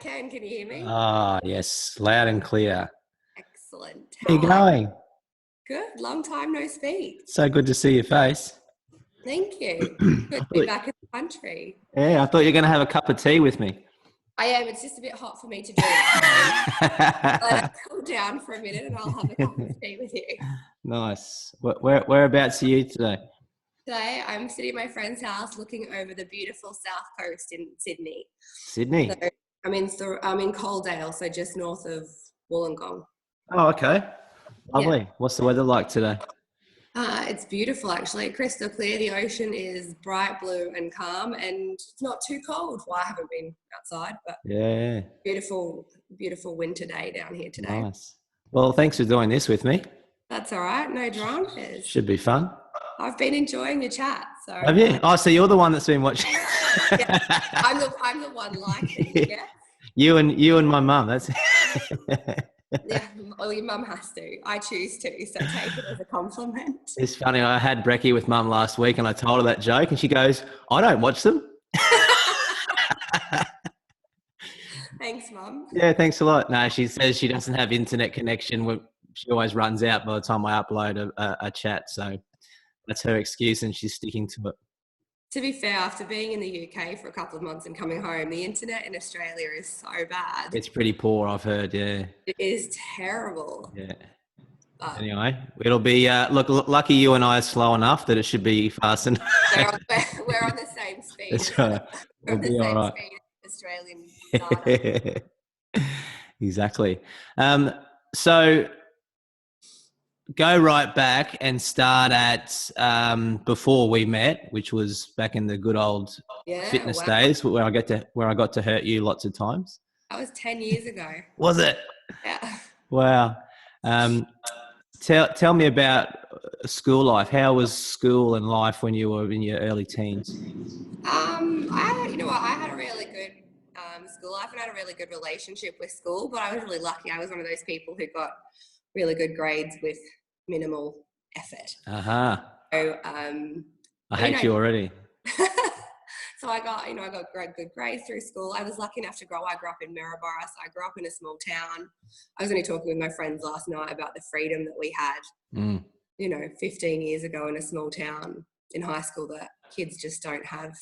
Can you hear me? Ah, yes, loud and clear. Excellent. How How you are you? going? Good. Long time no speak. So good to see your face. Thank you. Good I to be thought, back in the country. yeah, I thought you were going to have a cup of tea with me. I am. It's just a bit hot for me to drink. So let it cool down for a minute and I'll have a cup of tea with you. Nice. Whereabouts are you today? Today, I'm sitting at my friend's house looking over the beautiful south coast in Sydney. Sydney. So I'm in Coaldale, so just north of Wollongong. Oh, okay. Lovely. Yeah. What's the weather like today? It's beautiful, actually. Crystal clear. The ocean is bright blue and calm, and it's not too cold. Well, I haven't been outside, but Yeah, beautiful, beautiful winter day down here today. nice. Well, thanks for doing this with me. That's all right. No dramas. Should be fun. I've been enjoying your chat. So Have you? Oh, so you're the one that's been watching. yeah, I'm the one liking. Yeah. You and my mum. That's Yeah. Well, your mum has to. I choose to. So take it as a compliment. It's funny. I had brekkie with mum last week and I told her that joke and she goes, I don't watch them. Thanks, Mum. Yeah, thanks a lot. No, she says she doesn't have internet connection. She always runs out by the time I upload a chat. So that's her excuse and she's sticking to it. To be fair, after being in the UK for a couple of months and coming home, the internet in Australia is so bad. It's pretty poor, I've heard, yeah. It is terrible. Yeah. Anyway, it'll be, look, lucky you and I are slow enough that it should be fast enough. We're on the same speed. That's right. We'll be all right. Speed as Australian data. Exactly. So go right back and start at before we met, which was back in the good old fitness days, where I got to hurt you lots of times. That was 10 years ago. Was it? Yeah. Wow. Tell me about school life. How was school and life when you were in your early teens? I had a really good school life and I had a really good relationship with school, but I was really lucky. I was one of those people who got really good grades with minimal effort. So, I hate you already. So I got good grades through school. I was lucky enough I grew up in Maryborough, so I grew up in a small town. I was only talking with my friends last night about the freedom that we had, 15 years ago in a small town in high school that kids just don't have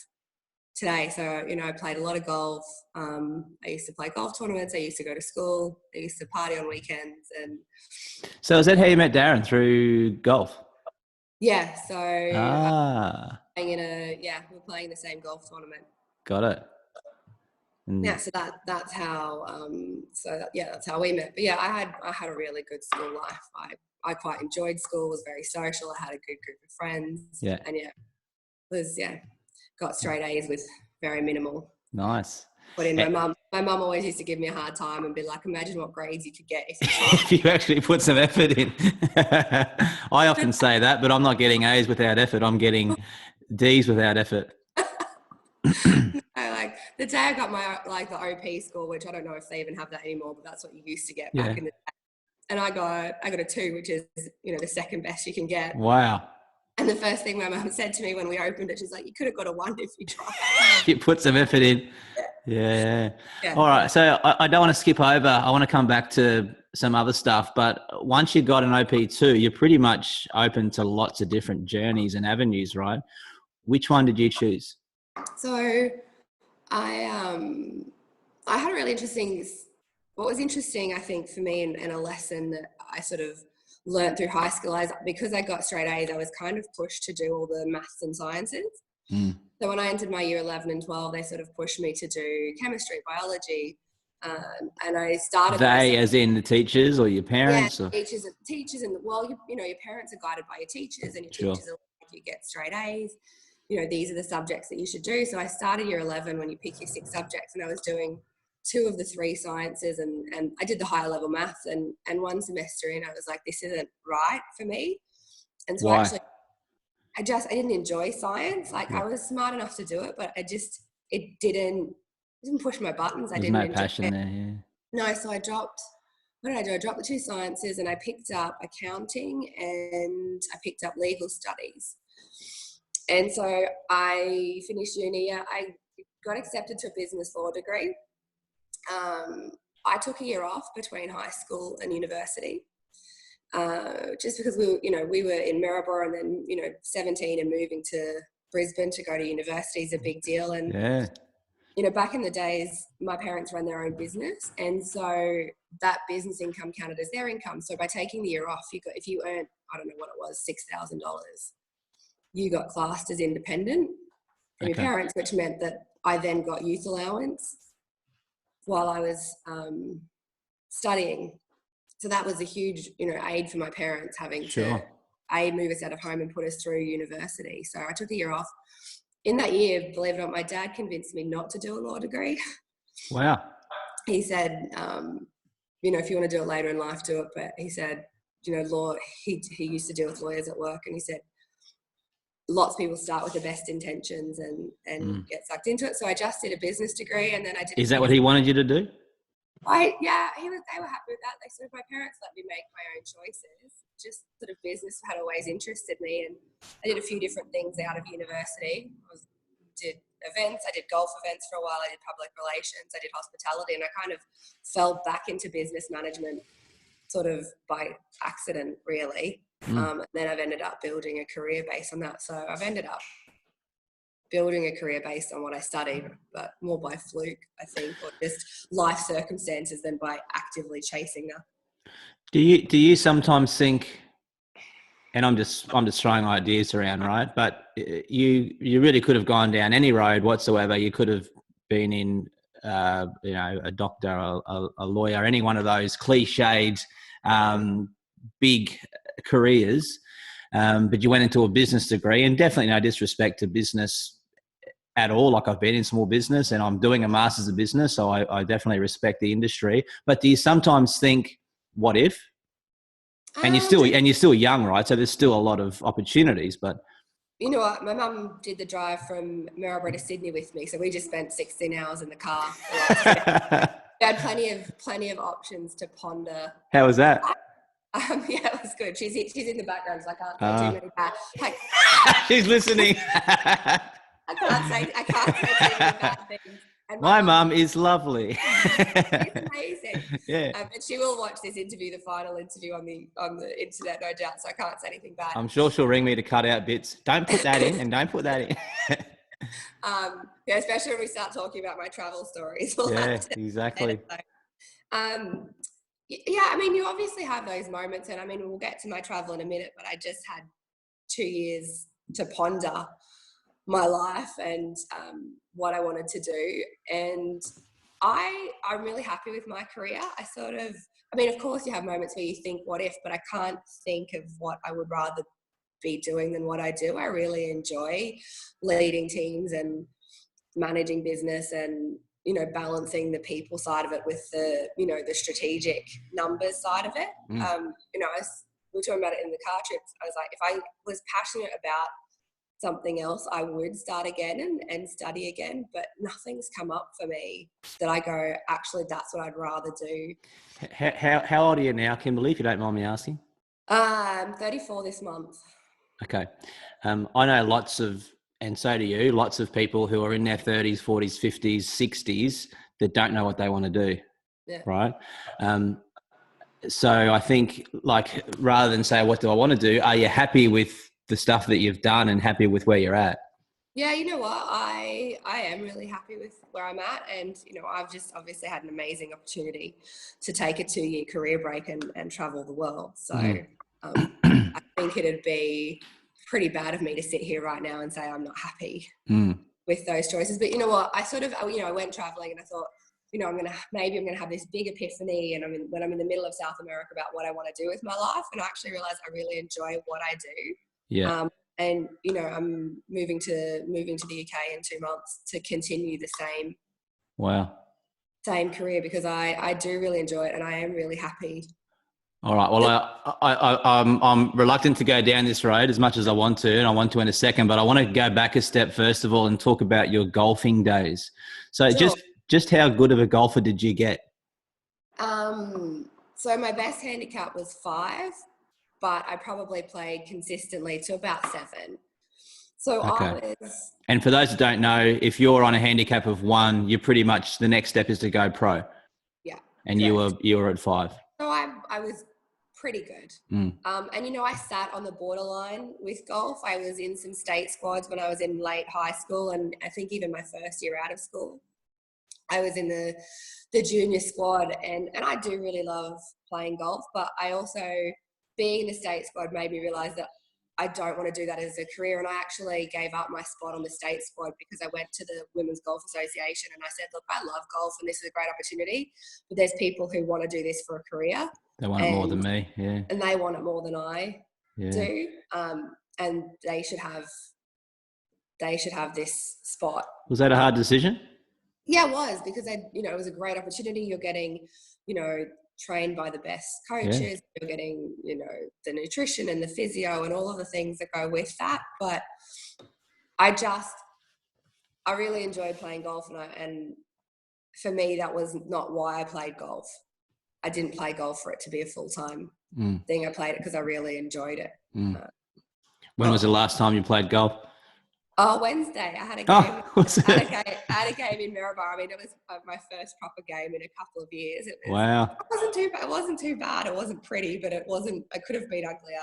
today. So, I played a lot of golf. I used to play golf tournaments. I used to go to school. I used to party on weekends. And so is that how you met Darren, through golf? Yeah. So we're playing the same golf tournament. Got it. Yeah. So that's how. That's how we met. But yeah, I had a really good school life. I quite enjoyed school. Was very social. I had a good group of friends. Yeah. And got straight A's with very minimal. Nice. But my mum always used to give me a hard time and be like, imagine what grades you could get if you tried. If you actually put some effort in. I often say that, but I'm not getting A's without effort. I'm getting D's without effort. The day I got my the OP score, which I don't know if they even have that anymore, but that's what you used to get back in the day. And I got a 2, which is the second best you can get. Wow. And the first thing my mum said to me when we opened it, she's like, you could have got a 1 if you tried. You put some effort in. Yeah. All right. So I don't want to skip over. I want to come back to some other stuff. But once you got an OP2, you're pretty much open to lots of different journeys and avenues, right? Which one did you choose? So I had a really interesting, what was interesting, I think, for me and a lesson that I sort of learned through high school, because I got straight A's, I was kind of pushed to do all the maths and sciences. So when I entered my year 11 and 12, they sort of pushed me to do chemistry, biology, and I started. They, as in the teachers or your parents? Yeah, teachers, and your parents are guided by your teachers, and your teachers are like, if you get straight A's, these are the subjects that you should do. So I started year 11 when you pick your 6 subjects, and I was doing 2 of the 3 sciences, and I did the higher level maths, and one semester in, I was like, this isn't right for me. And so Why? I didn't enjoy science. I was smart enough to do it, but it didn't push my buttons. There's no passion there, yeah. No, so I dropped, what did I do? I dropped the 2 sciences and I picked up accounting and I picked up legal studies. And so I finished uni. I got accepted to a business law degree. I took a year off between high school and university, just because we were in Maryborough, and then 17 and moving to Brisbane to go to university is a big deal. And back in the days, my parents ran their own business, and so that business income counted as their income. So by taking the year off, if you earned, I don't know what it was, $6,000, you got classed as independent from your parents, which meant that I then got youth allowance while I was studying. So that was a huge, aid for my parents, having to move us out of home and put us through university. So I took a year off. In that year, believe it or not, my dad convinced me not to do a law degree. Wow. He said, if you want to do it later in life, do it. But he said, law, he used to deal with lawyers at work, and he said, lots of people start with the best intentions and get sucked into it. So I just did a business degree, and then I did. Is that what he wanted you to do? They were happy with that. They sort of, my parents let me make my own choices. Just sort of business had always interested me, and I did a few different things out of university. Did events, I did golf events for a while, I did public relations, I did hospitality, and I kind of fell back into business management sort of by accident, really. Then I've ended up building a career based on that. So I've ended up building a career based on what I studied, but more by fluke, I think, or just life circumstances than by actively chasing that. Do you sometimes think, and I'm just throwing ideas around, right? But you really could have gone down any road whatsoever. You could have been in, a doctor, a lawyer, any one of those cliched big careers. But you went into a business degree, and definitely no disrespect to business at all. Like, I've been in small business and I'm doing a master's of business, so I definitely respect the industry. But do you sometimes think, what if? And you're still young, right? So there's still a lot of opportunities. But you know what? My mum did the drive from Maryborough to Sydney with me, so we just spent 16 hours in the car. We had plenty of options to ponder. How was that? Yeah, it was good. She's in the background, so I can't say too many bad. She's listening. I can't say too many bad things. And my mum is lovely. She's amazing. Yeah. And she will watch this interview, the final interview on the internet, no doubt. So I can't say anything bad. I'm sure she'll ring me to cut out bits. Don't put that in, and don't put that in. Yeah, especially when we start talking about my travel stories. Yeah, exactly. Yeah, I mean, you obviously have those moments, and I mean, we'll get to my travel in a minute, but I just had 2 years to ponder my life and what I wanted to do. And I'm really happy with my career. Of course you have moments where you think, what if, but I can't think of what I would rather be doing than what I do. I really enjoy leading teams and managing business and, balancing the people side of it with the, the strategic numbers side of it. We were talking about it in the car trips. I was like, if I was passionate about something else, I would start again and study again, but nothing's come up for me that I go, actually, that's what I'd rather do. How old are you now, Kimberley, if you don't mind me asking? I'm 34 this month. Okay. I know and so do you, lots of people who are in their 30s, 40s, 50s, 60s that don't know what they want to do, right? So I think, like, rather than say, what do I want to do, are you happy with the stuff that you've done and happy with where you're at? Yeah, you know what? I am really happy with where I'm at, and I've just obviously had an amazing opportunity to take a 2-year career break and travel the world. So I think it'd be pretty bad of me to sit here right now and say I'm not happy with those choices. But you know what? I went traveling and I thought, I'm gonna have this big epiphany, and when I'm in the middle of South America, about what I want to do with my life, and I actually realized I really enjoy what I do. Yeah. And I'm moving to the UK in 2 months to continue the same career, because I do really enjoy it and I am really happy. All right. Well, I'm reluctant to go down this road as much as I want to, and I want to in a second, but I want to go back a step first of all and talk about your golfing days. So Sure. just how good of a golfer did you get? So my best handicap was 5, but I probably played consistently to about 7. So okay. And for those that don't know, if you're on a handicap of 1, you're pretty much, the next step is to go pro. And Correct. you were at 5. So I was pretty good. And, I sat on the borderline with golf. I was in some state squads when I was in late high school, and I think even my first year out of school, I was in the junior squad, and I do really love playing golf, but I also, being in the state squad made me realise that I don't want to do that as a career, and I actually gave up my spot on the state squad because I went to the Women's Golf Association and I said, look, I love golf and this is a great opportunity, but there's people who want to do this for a career. They want it more than me, yeah. And they want it more than I do, and they should have this spot. Was that a hard decision? Yeah, it was, because it was a great opportunity. You're getting, trained by the best coaches. Yeah. You're getting, the nutrition and the physio and all of the things that go with that. But I really enjoyed playing golf, and for me, that was not why I played golf. I didn't play golf for it to be a full-time thing. I played it because I really enjoyed it. When was the last time you played golf? Oh, Wednesday. I had a game. I had a game in Maryborough. I mean, it was my first proper game in a couple of years. Wow. It wasn't too bad. It wasn't pretty, but it could have been uglier.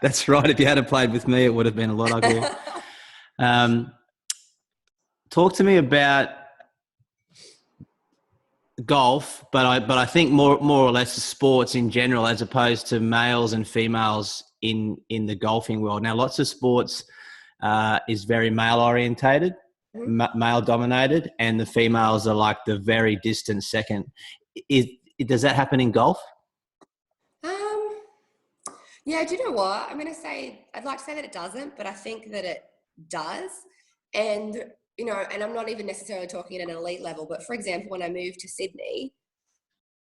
That's right. If you had played with me, it would have been a lot uglier. Talk to me about golf, but I think more or less sports in general, as opposed to males and females in the golfing world. Now, lots of sports is very male orientated, male dominated, and the females are like the very distant second. Does that happen in golf? Yeah, do you know what? I'd like to say that it doesn't, but I think that it does. And, and I'm not even necessarily talking at an elite level, but for example, when I moved to Sydney,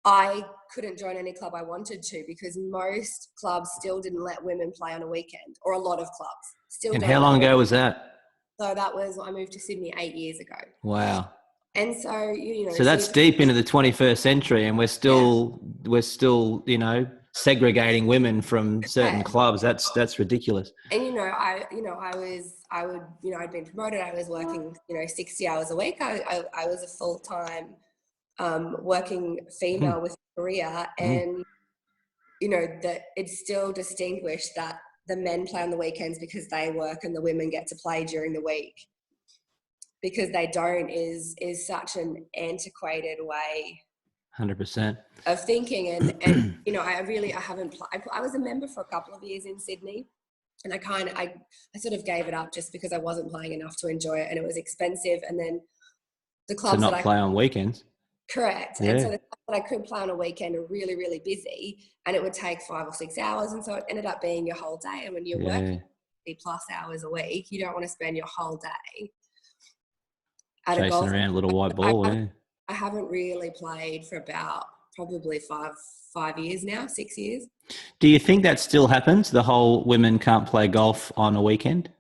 I couldn't join any club I wanted to because most clubs still didn't let women play on a weekend, or a lot of clubs still. And how long ago was that? So that was, I moved to Sydney 8 years ago. Wow. And so, so that's deep into the 21st century, and we're still, segregating women from certain clubs. That's ridiculous. And, I'd been promoted. I was working, 60 hours a week. I was a full-time working female with a career, and that it's still distinguished that the men play on the weekends because they work and the women get to play during the week. Because they don't is such an antiquated way 100% of thinking. And I haven't I was a member for a couple of years in Sydney, and I sort of gave it up just because I wasn't playing enough to enjoy it, and it was expensive. And then the clubs to not play on weekends. Correct. Yeah. And so the clubs that I could play on a weekend are really, really busy, and it would take 5 or 6 hours. And so it ended up being your whole day. And when you're working 50+ hours a week, you don't want to spend your whole day chasing around a little white ball. I haven't really played for about probably 5 years now, 6 years. Do you think that still happens? The whole women can't play golf on a weekend?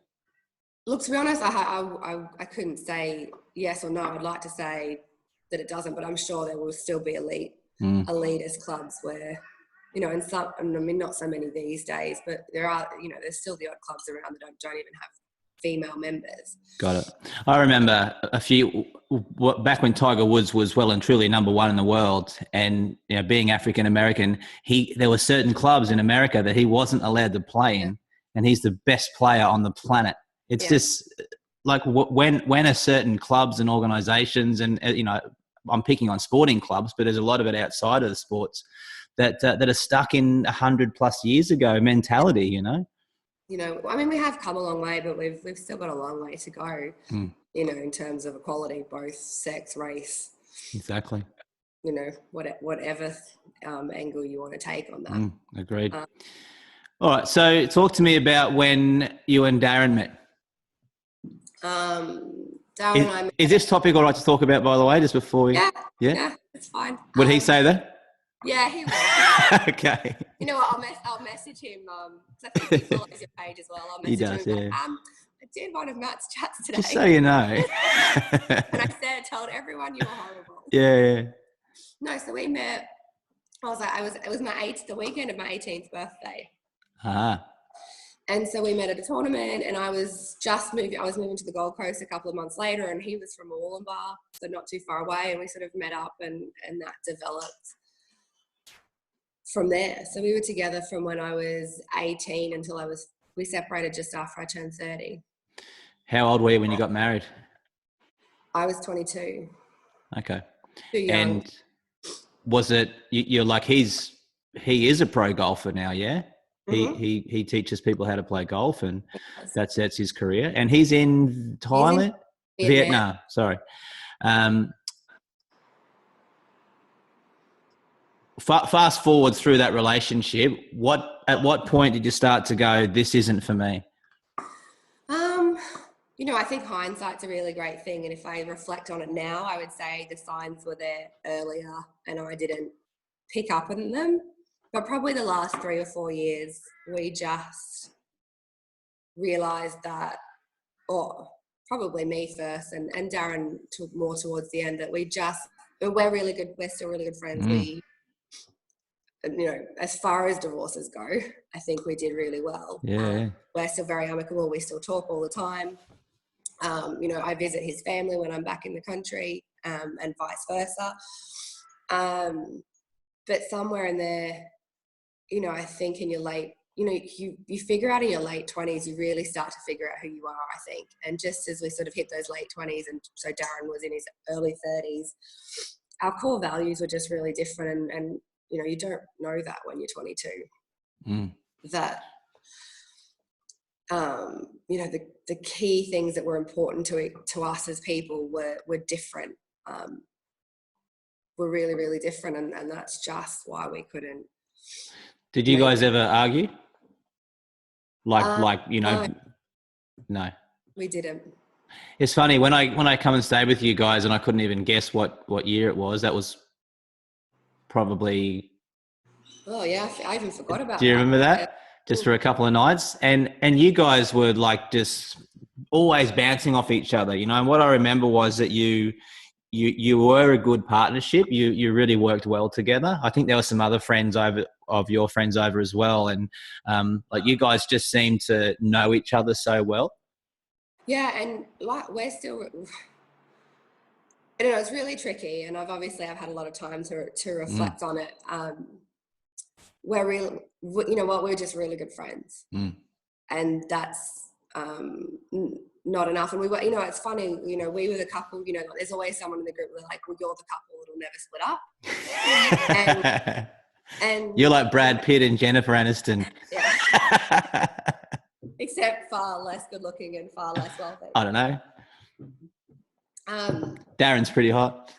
Look, to be honest, I couldn't say yes or no. I'd like to say that it doesn't, but I'm sure there will still be elitist clubs where, and some, not so many these days, but there are, there's still the odd clubs around that don't even have female members. Got it. I remember back when Tiger Woods was well and truly number one in the world, and being African American, there were certain clubs in America that he wasn't allowed to play in, and he's the best player on the planet. It's just like when are certain clubs and organizations, and I'm picking on sporting clubs, but there's a lot of it outside of the sports that are stuck in 100+ years ago mentality. We have come a long way, but we've still got a long way to go, in terms of equality, both sex, race. Exactly. Whatever angle you want to take on that. Agreed. All right. So talk to me about when you and Darren met. Darren and I met. Is this topic all right to talk about, by the way, just before we... Yeah, it's fine. Would he say that? Yeah, he will. Okay. You know what? I'll message him. Because I think he follows your page as well. I'll message him. I did one of Matt's chats today. Just so you know. And I told everyone you were horrible. Yeah. No, so we met. It was the weekend of my 18th birthday. And so we met at a tournament, and I was moving to the Gold Coast a couple of months later, and he was from Wollongbar, so not too far away, and we sort of met up, and that developed from there. So we were together from when I was 18 until we separated just after I turned 30. How old were you when you got married? I was 22. Okay. Too young. And was it, you're like, he is a pro golfer now, yeah? Mm-hmm. He teaches people how to play golf, and that's his career. And he's in Thailand? He's in Vietnam. Sorry. Fast forward through that relationship, at what point did you start to go, this isn't for me? I think hindsight's a really great thing. And if I reflect on it now, I would say the signs were there earlier and I didn't pick up on them. But probably the last 3 or 4 years, we just realised that, or probably me first and Darren more towards the end, that we're really good. We're still really good friends. We, as far as divorces go, I think we did really well. Yeah. We're still very amicable. We still talk all the time. I visit his family when I'm back in the country, and vice versa. But somewhere in there, I think in your late, you figure out in your late 20s, you really start to figure out who you are, I think. And just as we sort of hit those late 20s, and so Darren was in his early 30s, our core values were just really different. And you don't know that when you're 22. That, the key things that were important to us as people were different, were really, really different. And that's just why we couldn't. Did you guys ever argue? No. We didn't. It's funny, when I come and stay with you guys, and I couldn't even guess what year it was. That was probably... Oh yeah, I even forgot about that. Do you remember that? Just for a couple of nights. And you guys were like just always bouncing off each other, and what I remember was that you were a good partnership. You really worked well together. I think there were some other friends of your friends over as well. And you guys just seemed to know each other so well. Yeah. And we're still, it's really tricky. And I've had a lot of time to reflect on it. We're really, we're just really good friends. And that's not enough. And we were, it's funny, we were the couple, there's always someone in the group that's like, well, you're the couple that'll never split up. and you're like Brad Pitt and Jennifer Aniston. Yeah. Except far less good looking and far less wealthy. I don't know. Darren's pretty hot.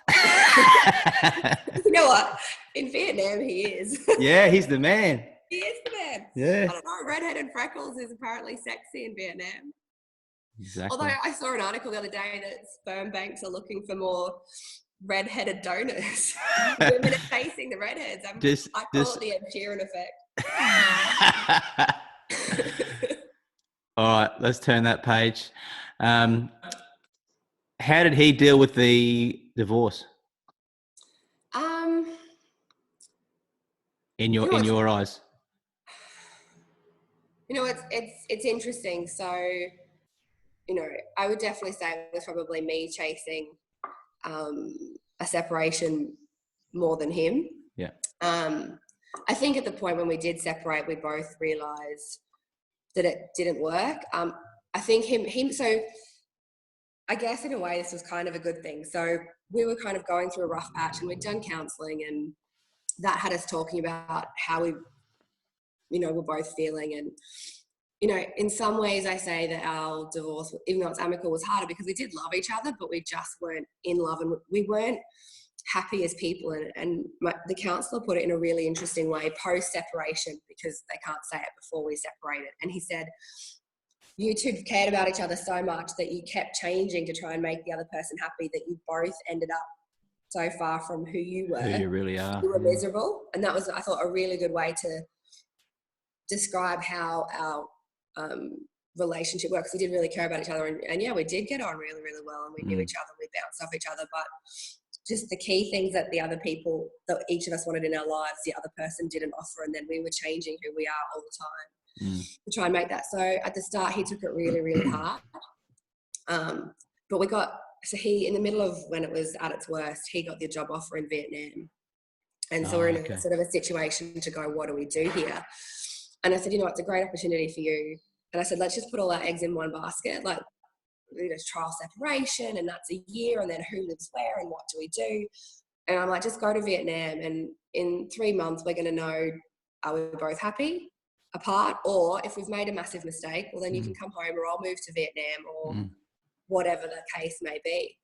You know what? In Vietnam, he is. Yeah, he's the man. He is the man. Yeah. I don't know. Redhead and freckles is apparently sexy in Vietnam. Exactly. Although I saw an article the other day that sperm banks are looking for more redheaded donors. Women are facing the redheads. I call it the Ed Sheeran effect. All right, let's turn that page. How did he deal with the divorce? In your eyes? It's interesting. So, I would definitely say it was probably me chasing a separation more than him. Yeah. I think at the point when we did separate, we both realised that it didn't work. I think him. So, I guess in a way this was kind of a good thing. So we were kind of going through a rough patch, and we'd done counselling, and that had us talking about how we, were both feeling. And, in some ways I say that our divorce, even though it's amicable, was harder because we did love each other, but we just weren't in love, and we weren't happy as people. And the counsellor put it in a really interesting way, post-separation, because they can't say it before we separated. And he said, you two cared about each other so much that you kept changing to try and make the other person happy, that you both ended up so far from who you were. Who you really are. You were miserable. And that was, I thought, a really good way to describe how our relationship works. We did really care about each other. And yeah, we did get on really, really well, and we knew each other, we bounced off each other. But just the key things that the other people, that each of us wanted in our lives, the other person didn't offer. And then we were changing who we are all the time. to try and make that. So at the start, he took it really, really hard. But in the middle of when it was at its worst, he got the job offer in Vietnam. And so we're in a sort of a situation to go, what do we do here? And I said, it's a great opportunity for you. And I said, let's just put all our eggs in one basket. Like, trial separation, and that's a year, and then who lives where and what do we do? And I'm like, just go to Vietnam, and in 3 months we're going to know, are we both happy apart, or if we've made a massive mistake, well then you can come home, or I'll move to Vietnam, or whatever the case may be.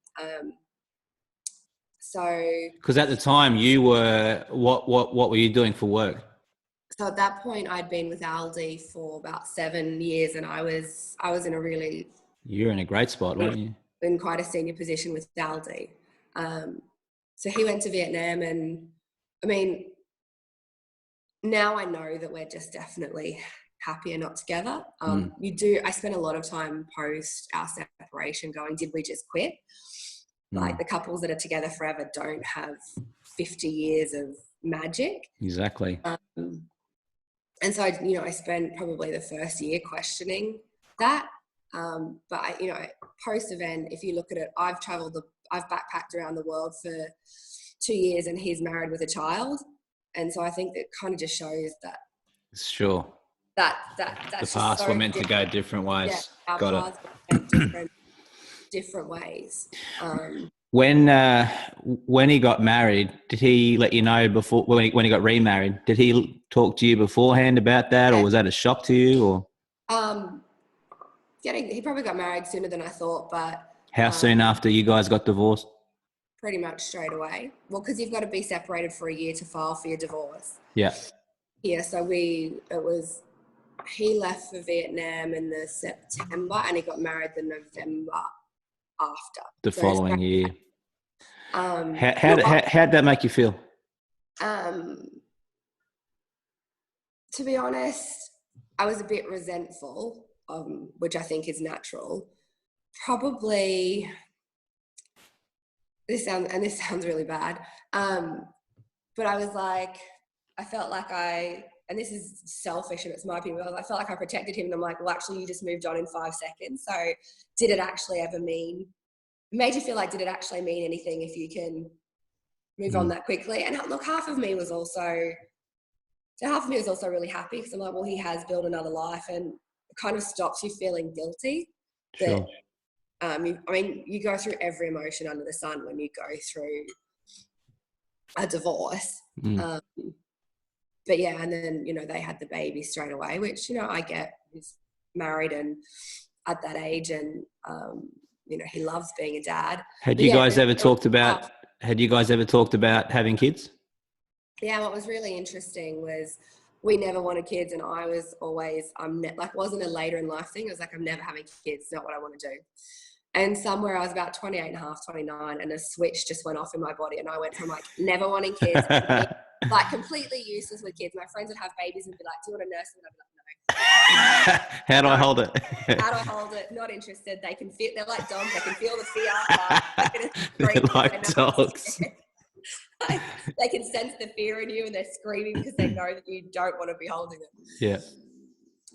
So because at the time you were what were you doing for work? So at that point I'd been with Aldi for about 7 years, and I was in a really, you're in a great spot, weren't you? In quite a senior position with Aldi. So he went to Vietnam, and I mean, now I know that we're just definitely happier not together. I spent a lot of time post our separation going, did we just quit? Like, the couples that are together forever don't have 50 years of magic. Exactly. And so, I spent probably the first year questioning that. But post-event, if you look at it, I've backpacked around the world for 2 years, and he's married with a child. And so I think that kind of just shows that. Sure. That's the paths were meant to go different ways. Yeah, our Got paths were different ways. When he got married, did he let you know before, when he got remarried, did he talk to you beforehand about that, or was that a shock to you? Or he probably got married sooner than I thought, but how soon after you guys got divorced? Pretty much straight away. Well, because you've got to be separated for a year to file for your divorce. Yeah. Yeah. So he left for Vietnam in the September, and he got married the November after. The following year. How'd that make you feel? To be honest, I was a bit resentful, which I think is natural. Probably, this sounds really bad, but I was like, I felt like and this is selfish and it's my opinion, I felt like I protected him, and I'm like, well, actually you just moved on in 5 seconds. So did it actually ever made you feel like, did it actually mean anything if you can move on that quickly? And look, half of me was also really happy, because I'm like, well, he has built another life, and it kind of stops you feeling guilty. Sure. You go through every emotion under the sun when you go through a divorce. But yeah, and then, they had the baby straight away, which, I get. He's married and at that age, and, he loves being a dad. Had you guys ever talked about having kids? Yeah, what was really interesting was we never wanted kids, and I was always, wasn't a later in life thing. It was like, I'm never having kids, not what I want to do. And somewhere I was about 28 and a half, 29, and a switch just went off in my body, and I went from never wanting kids, completely useless with kids. My friends would have babies and be like, do you want to nurse them? And I'd be like, no. How do I hold it? How do I hold it? Not interested. They can feel, they're like dogs. They can feel the fear. They're like dogs. They can sense the fear in you, and they're screaming because they know that you don't want to be holding them. Yeah.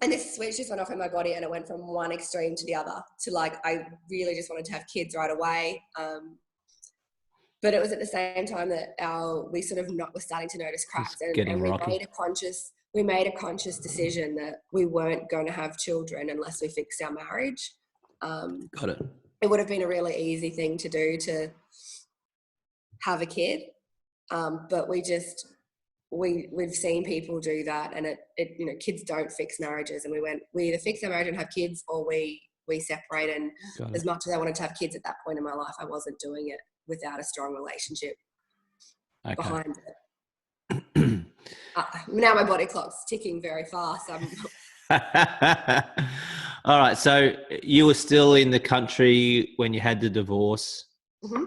And this switch just went off in my body, and it went from one extreme to the other to I really just wanted to have kids right away. But it was at the same time that we sort of were starting to notice cracks, and we made a conscious decision that we weren't going to have children unless we fixed our marriage. Got it. It would have been a really easy thing to do, to have a kid. But we've seen people do that, and it kids don't fix marriages, and we either fix our marriage and have kids, or we separate. And as much as I wanted to have kids at that point in my life, I wasn't doing it without a strong relationship behind it. Now my body clock's ticking very fast. All right. So you were still in the country when you had the divorce. Mm-hmm.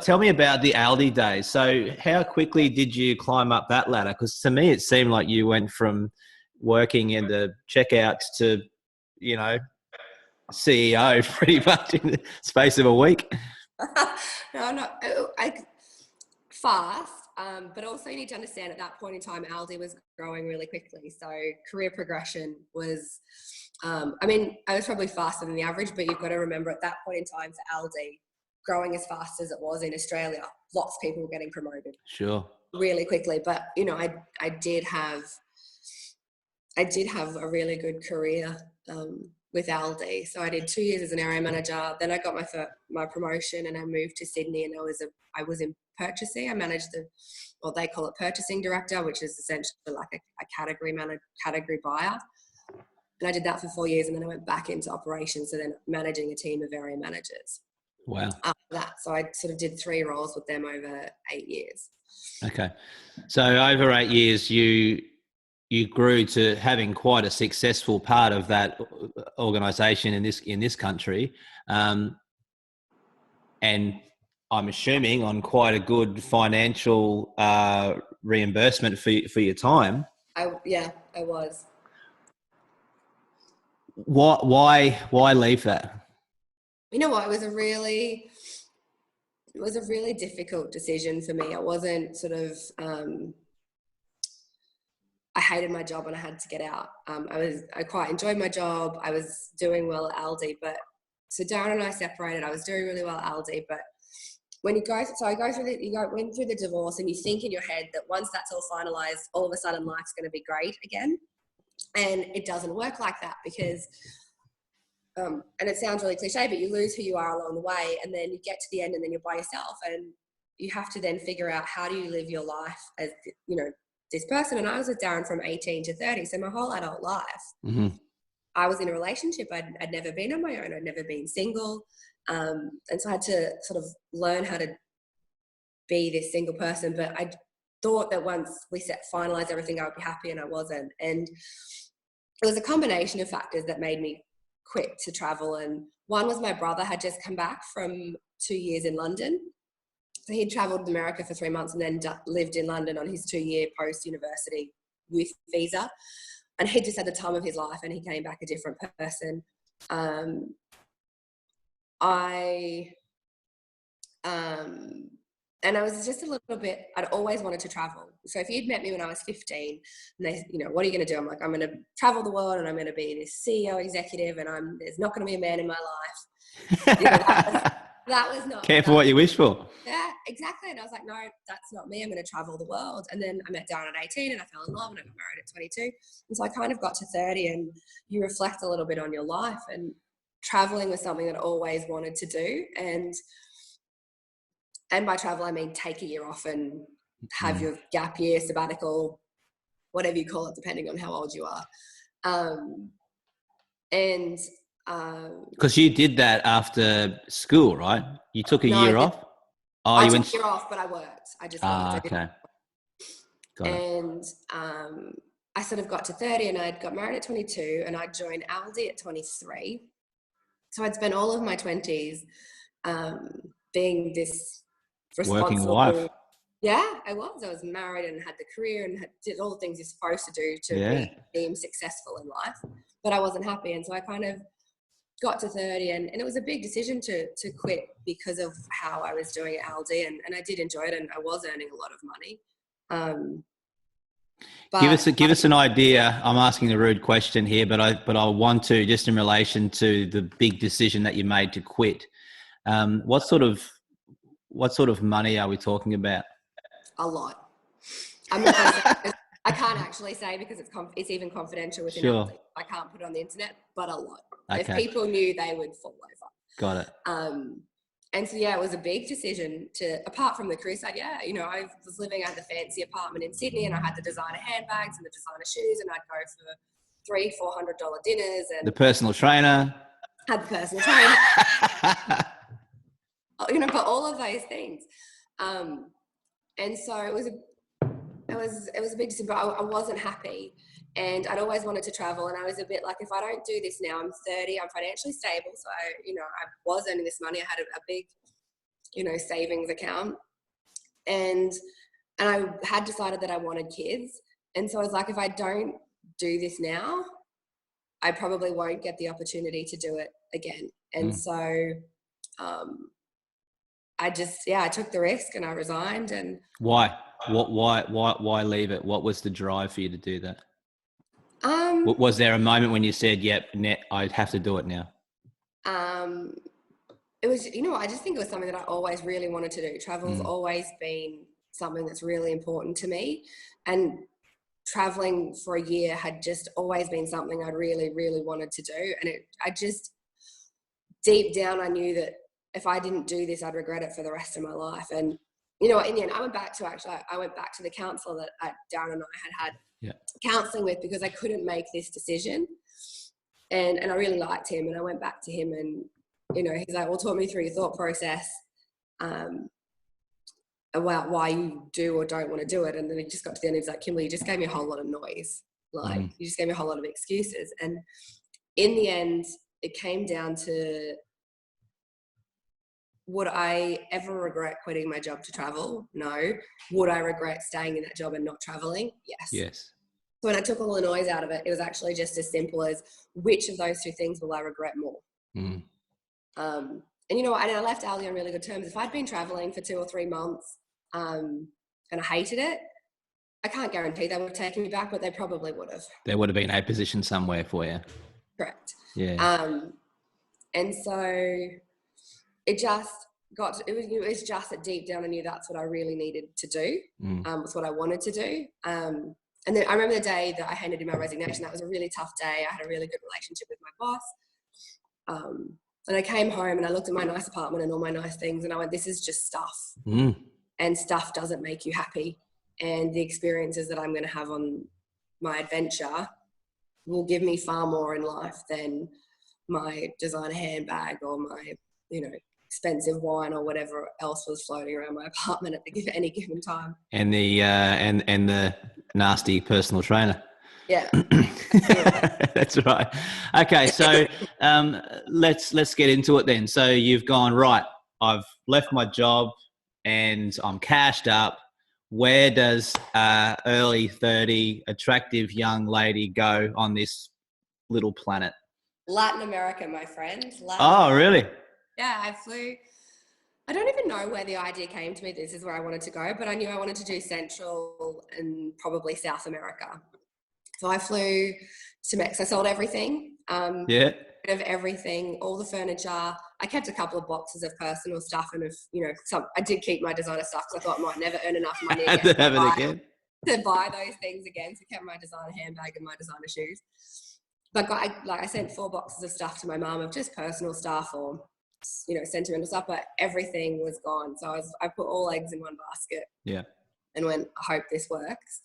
Tell me about the Aldi days. So how quickly did you climb up that ladder? Because to me, it seemed like you went from working in the checkouts to, CEO pretty much in the space of a week. No, fast. But also you need to understand at that point in time, Aldi was growing really quickly. So career progression was, I was probably faster than the average, but you've got to remember at that point in time for Aldi, growing as fast as it was in Australia, lots of people were getting promoted. Sure. Really quickly. But, I did have a really good career with Aldi. So I did 2 years as an area manager. Then I got my promotion and I moved to Sydney, and I was in purchasing. I managed they call it purchasing director, which is essentially like a category buyer. And I did that for 4 years, and then I went back into operations, so then managing a team of area managers. Wow. After that. So I sort of did 3 roles with them over 8 years. Okay. So over 8 years, you grew to having quite a successful part of that organisation in this country, and I'm assuming on quite a good financial reimbursement for your time. I was. Why leave that? You know what? It was a really difficult decision for me. I wasn't I hated my job and I had to get out. I quite enjoyed my job. I was doing well at Aldi, so Darren and I separated. I was doing really well at Aldi, but when you went through the divorce, and you think in your head that once that's all finalized, all of a sudden life's going to be great again. And it doesn't work like that, because, and it sounds really cliche, but you lose who you are along the way, and then you get to the end and then you're by yourself, and you have to then figure out, how do you live your life as, this person. And I was with Darren from 18 to 30. So my whole adult life, mm-hmm. I was in a relationship. I'd never been on my own. I'd never been single. And so I had to sort of learn how to be this single person. But I thought that once we finalized everything, I would be happy, and I wasn't. And it was a combination of factors that made me quit to travel. And one was my brother had just come back from 2 years in London. So he'd travelled to America for 3 months and then lived in London on his 2-year post-university youth visa. And he just had the time of his life, and he came back a different person. And I was just a little bit, I'd always wanted to travel. So if you'd met me when I was 15 and they, what are you going to do? I'm like, I'm going to travel the world, and I'm going to be this CEO executive, and there's not going to be a man in my life. That was not. Careful what you wish for. Yeah, exactly. And I was like, no, that's not me. I'm going to travel the world. And then I met Darren at 18, and I fell in love, and I got married at 22. And so I kind of got to 30, and you reflect a little bit on your life, and traveling was something that I always wanted to do. And by travel, I mean take a year off and have your gap year, sabbatical, whatever you call it, depending on how old you are. Because you did that after school, right? You took a year off? Oh, I took a year off, but I worked. I just worked. Okay. Got it. And I sort of got to 30, and I'd got married at 22, and I joined Aldi at 23. So I'd spent all of my 20s being this responsible working wife. Yeah, I was married and had the career and did all the things you're supposed to do to be deemed successful in life, but I wasn't happy. And so I kind of got to 30, and it was a big decision to quit because of how I was doing at Aldi, and I did enjoy it, and I was earning a lot of money. But give us an idea. I'm asking a rude question here, but I want to, just in relation to the big decision that you made to quit. What sort of money are we talking about? A lot. I'm not going to say, I can't actually say, because it's even confidential within Aldi. I can't put it on the internet, but a lot. Okay. If people knew, they would fall over. Got it. And so, it was a big decision apart from the career side, I was living at the fancy apartment in Sydney, and I had the designer handbags and the designer shoes, and I'd go for $300-$400 dinners. And the personal trainer. Had the personal trainer. But all of those things. And so it was a big decision, but I wasn't happy, and I'd always wanted to travel. And I was a bit like, if I don't do this now, I'm 30, I'm financially stable. So I was earning this money. I had a big, savings account, and I had decided that I wanted kids. And so I was like, if I don't do this now, I probably won't get the opportunity to do it again. And so, I took the risk and I resigned. And why? Why leave it? What was the drive for you to do that? Was there a moment when you said, "Yep, I'd have to do it now"? It was, I just think it was something that I always really wanted to do. Travel's always been something that's really important to me, and traveling for a year had just always been something I really, really wanted to do. And I just deep down, I knew that if I didn't do this, I'd regret it for the rest of my life. And in the end, I went back to the counsellor that Darren and I had counselling with, because I couldn't make this decision, and I really liked him. And I went back to him, and he's like, well, talk me through your thought process about why you do or don't want to do it. And then he just got to the end, he's like, Kimberley, you just gave me a whole lot of noise. Like, you just gave me a whole lot of excuses. And in the end, it came down to, would I ever regret quitting my job to travel? No. Would I regret staying in that job and not traveling? Yes. Yes. So when I took all the noise out of it, it was actually just as simple as, which of those two things will I regret more? And I left Ali on really good terms. If I'd been traveling for 2 or 3 months and I hated it, I can't guarantee they would have taken me back, but they probably would have. There would have been a position somewhere for you. Correct. Yeah. And so it just it was just that deep down I knew that's what I really needed to do. Was what I wanted to do. And then I remember the day that I handed in my resignation. That was a really tough day. I had a really good relationship with my boss. And I came home and I looked at my nice apartment and all my nice things, and I went, this is just stuff. And stuff doesn't make you happy. And the experiences that I'm going to have on my adventure will give me far more in life than my designer handbag or my, expensive wine or whatever else was floating around my apartment at any given time. And the and the nasty personal trainer. Yeah. That's right. Okay, so let's get into it then. So you've gone, right, I've left my job and I'm cashed up. Where does early 30 attractive young lady go on this little planet? Latin America, my friend. Really? Yeah, I flew. I don't even know where the idea came to me. This is where I wanted to go, but I knew I wanted to do Central and probably South America. So I flew to Mexico. I sold everything. Of everything, all the furniture. I kept a couple of boxes of personal stuff, and I did keep my designer stuff because I thought I might never earn enough money to buy those things again. So I kept my designer handbag and my designer shoes. But I sent 4 boxes of stuff to my mum of just personal stuff or sentimental stuff, but everything was gone. So I put all eggs in one basket. Yeah. And went, I hope this works.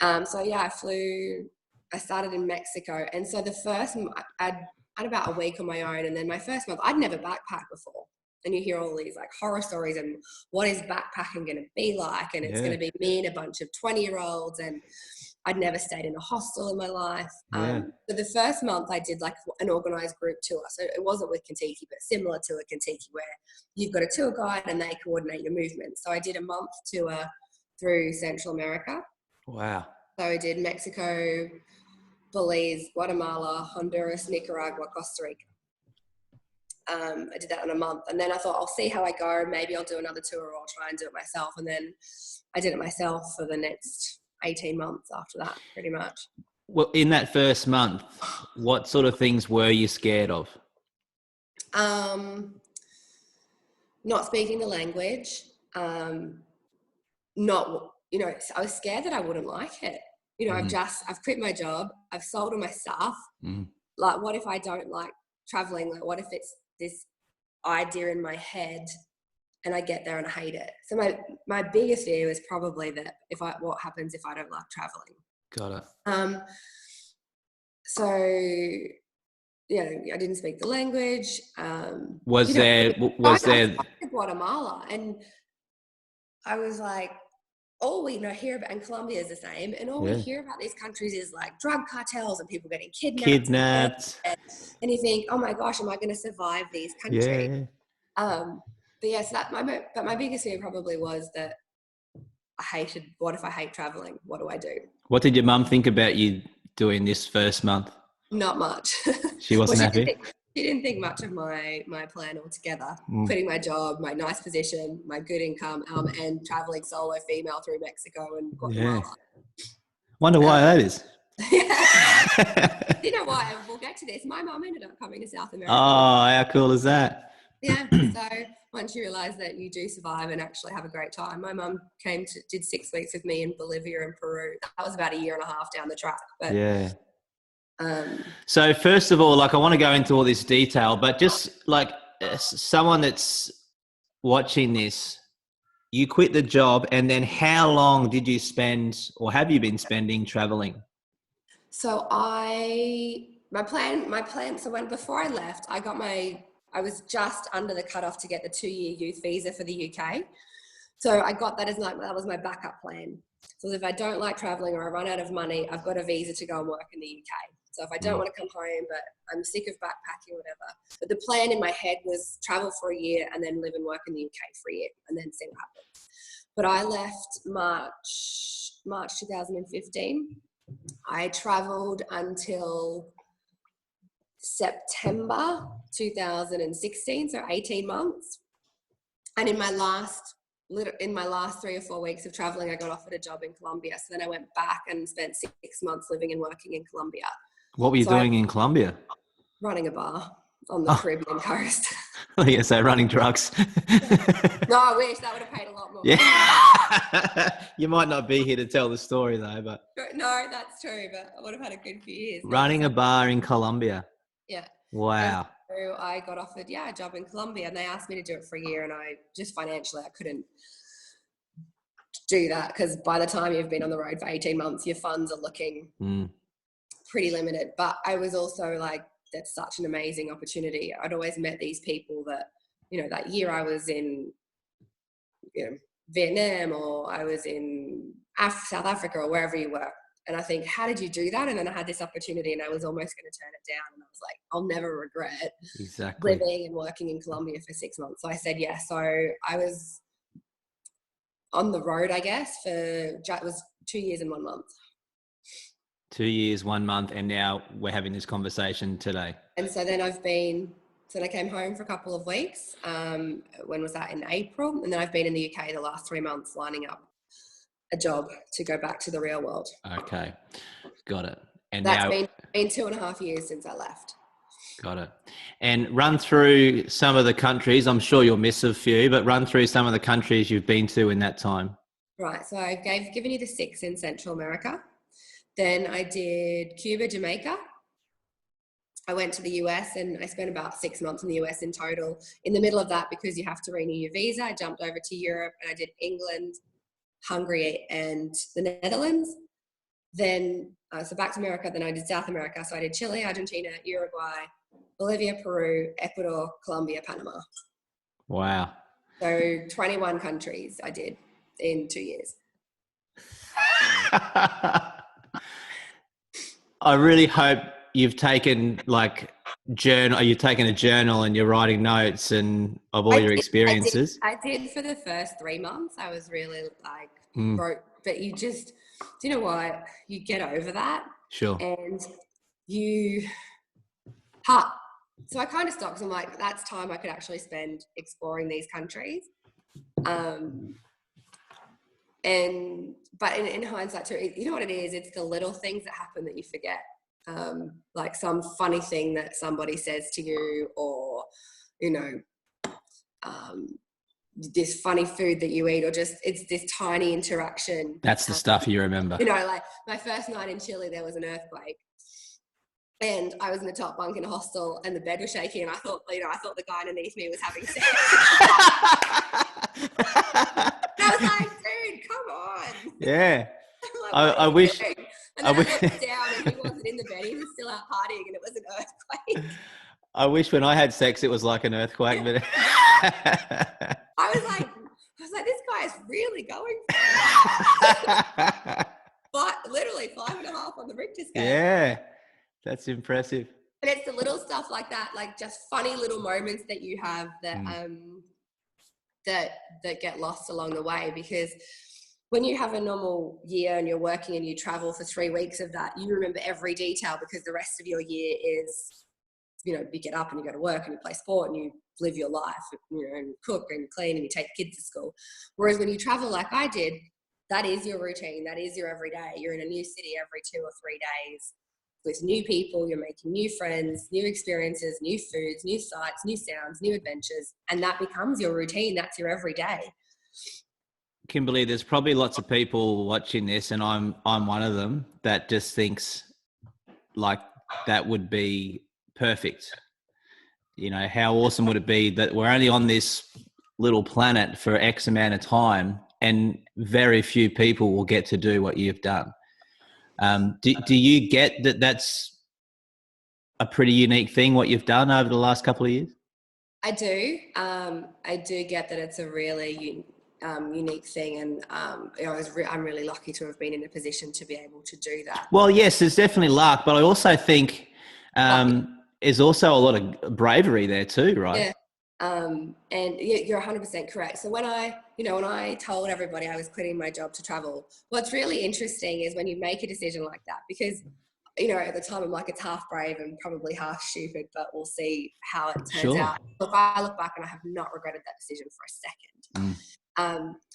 I flew. I started in Mexico. And so the first, I had about a week on my own. And then my first month, I'd never backpacked before. And you hear all these like horror stories and what is backpacking going to be like? And it's going to be me and a bunch of 20-year-olds. And I'd never stayed in a hostel in my life. So the first month I did like an organized group tour. So it wasn't with Kentucky, but similar to a Kentucky where you've got a tour guide and they coordinate your movements. So I did a month tour through Central America. Wow. So I did Mexico, Belize, Guatemala, Honduras, Nicaragua, Costa Rica. I did that in a month. And then I thought, I'll see how I go. Maybe I'll do another tour or I'll try and do it myself. And then I did it myself for the next 18 months after that, pretty much. Well, in that first month, what sort of things were you scared of? Not speaking the language. I was scared that I wouldn't like it. I've quit my job. I've sold all my stuff. Like, what if I don't like traveling? Like, what if it's this idea in my head and I get there and I hate it? So my biggest fear was probably that what happens if I don't like traveling? Got it. I didn't speak the language. Was there Guatemala, and I was like, all we hear about, and Colombia is the same, and all we hear about these countries is like drug cartels and people getting kidnapped. And you think, oh my gosh, am I going to survive these countries? But my biggest fear probably was that what if I hate traveling? What do I do? What did your mum think about you doing this first month? Not much. She wasn't happy? She didn't think much of my plan altogether. Quitting my job, my nice position, my good income, and traveling solo female through Mexico and Guatemala. Yeah. Wonder why that is. Yeah. You know why? We'll get to this. My mum ended up coming to South America. Oh, how cool is that? Yeah. So once you realise that you do survive and actually have a great time, my mum did 6 weeks with me in Bolivia and Peru. That was about a year and a half down the track. But yeah. So first of all, like, I want to go into all this detail, but just like someone that's watching this, you quit the job, and then how long did you spend, or have you been spending, traveling? So my plan. So before I left, I was just under the cutoff to get the 2-year youth visa for the UK. So I got that that was my backup plan. So if I don't like traveling or I run out of money, I've got a visa to go and work in the UK. So if I don't want to come home, but I'm sick of backpacking or whatever. But the plan in my head was travel for a year and then live and work in the UK for a year and then see what happens. But I left March 2015. I traveled until September 2016, so 18 months. And in my last 3 or 4 weeks of traveling, I got offered a job in Colombia. So then I went back and spent 6 months living and working in Colombia. What were you doing in Colombia? Running a bar on the Caribbean coast. Yeah, so running drugs. No, I wish. That would have paid a lot more. Yeah. You might not be here to tell the story though, but. No, that's true, but I would have had a good few years. Running a bar in Colombia. Yeah. Wow. So I got offered, a job in Colombia, and they asked me to do it for a year, and I just financially, I couldn't do that because by the time you've been on the road for 18 months, your funds are looking pretty limited. But I was also like, that's such an amazing opportunity. I'd always met these people that, that year I was in, Vietnam, or I was in South Africa, or wherever you were. And I think, how did you do that? And then I had this opportunity and I was almost going to turn it down. And I was like, I'll never regret living and working in Colombia for 6 months. So I said yes. So I was on the road, I guess, it was 2 years and 1 month. 2 years, 1 month. And now we're having this conversation today. And so then I came home for a couple of weeks. When was that? In April. And then I've been in the UK the last 3 months lining up a job to go back to the real world. Okay. Got it. And that's now been 2.5 years since I left. Got it. And run through some of the countries. I'm sure you'll miss a few, but run through some of the countries you've been to in that time. Right. So I've given you the 6 in Central America. Then I did Cuba, Jamaica. I went to the US and I spent about 6 months in the US in total. In the middle of that, because you have to renew your visa, I jumped over to Europe and I did England, Hungary and the Netherlands. Then, so back to America, then I did South America. So I did Chile, Argentina, Uruguay, Bolivia, Peru, Ecuador, Colombia, Panama. Wow. So 21 countries I did in 2 years. I really hope you've taken you've taken a journal and you're writing notes and of all your experiences. I did for the first 3 months. I was really wrote, but you just, do you know what? You get over that. Sure. And so I kind of stopped because I'm like, that's time I could actually spend exploring these countries. But in hindsight too, you know what it is? It's the little things that happen that you forget. Like some funny thing that somebody says to you, or, this funny food that you eat, or just, it's this tiny interaction. That's the stuff you remember. Like my first night in Chile, there was an earthquake. And I was in the top bunk in a hostel and the bed was shaking and I thought the guy underneath me was having sex. And I was like, dude, come on. Yeah. Like, I wish. And then I looked down and he wasn't in the bed. He was still out partying and it was an earthquake. I wish when I had sex it was like an earthquake. But I was like, this guy is really going for it. But literally 5.5 on the Richter scale. Yeah. That's impressive. And it's the little stuff like that, like just funny little moments that you have that that get lost along the way. Because when you have a normal year and you're working and you travel for 3 weeks of that, you remember every detail because the rest of your year is you get up and you go to work and you play sport and you live your life, and cook and clean and you take kids to school. Whereas when you travel like I did, that is your routine. That is your everyday. You're in a new city every 2 or 3 days with new people. You're making new friends, new experiences, new foods, new sights, new sounds, new adventures. And that becomes your routine. That's your everyday. Kimberley, there's probably lots of people watching this, and I'm one of them, that just thinks like that would be perfect. How awesome would it be that we're only on this little planet for X amount of time and very few people will get to do what you've done. Do you get that that's a pretty unique thing, what you've done over the last couple of years? I do. I do get that it's a really unique thing, and I'm really lucky to have been in a position to be able to do that. Well, yes, there's definitely luck, but I also think there's also a lot of bravery there too, right? Yeah. And you're 100% correct. So when I told everybody I was quitting my job to travel, what's really interesting is when you make a decision like that, because at the time I'm like, it's half brave and probably half stupid, but we'll see how it turns out. Look, I look back and I have not regretted that decision for a second.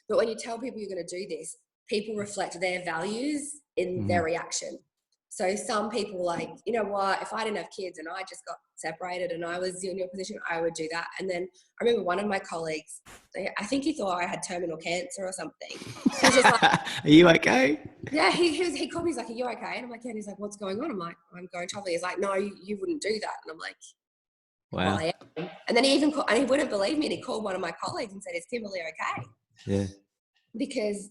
But when you tell people you're going to do this, people reflect their values in their reaction. So some people were like, you know what, if I didn't have kids and I just got separated and I was in your position, I would do that. And then I remember one of my colleagues, I think he thought I had terminal cancer or something. He was just like, are you okay? Yeah, he called me, he's like, are you okay? And I'm like, yeah. And he's like, what's going on? I'm like, I'm going traveling. He's like, no, you wouldn't do that. And I'm like, wow. Well, I am. And then he even called, and he wouldn't believe me, and he called one of my colleagues and said, is Kimberley okay? Yeah. Because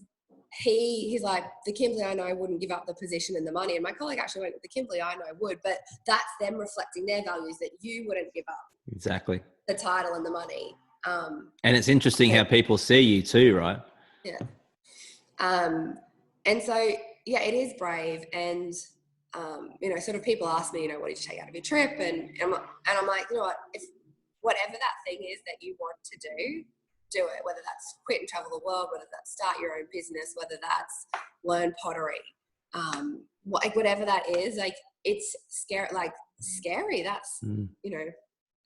he's like, the Kimberley I know wouldn't give up the position and the money. And my colleague actually went, the Kimberley I know would, but that's them reflecting their values, that you wouldn't give up exactly the title and the money. And it's interesting how people see you too, right? Yeah. And so, yeah, it is brave. And, sort of people ask me, what did you take out of your trip? And I'm like, if whatever that thing is that you want to do it, whether that's quit and travel the world, whether that's start your own business, whether that's learn pottery, whatever that is, like, it's scary. That's,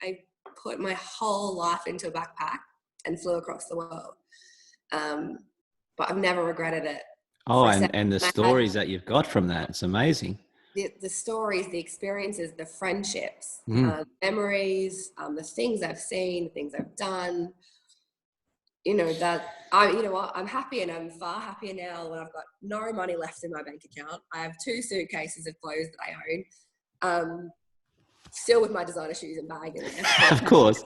I put my whole life into a backpack and flew across the world. But I've never regretted it. Oh, and the stories that you've got from that, it's amazing. The stories, the experiences, the friendships, memories, the things I've seen, the things I've done, I'm happy, and I'm far happier now when I've got no money left in my bank account. I have 2 suitcases of clothes that I own. Still with my designer shoes and bag in there. Of course.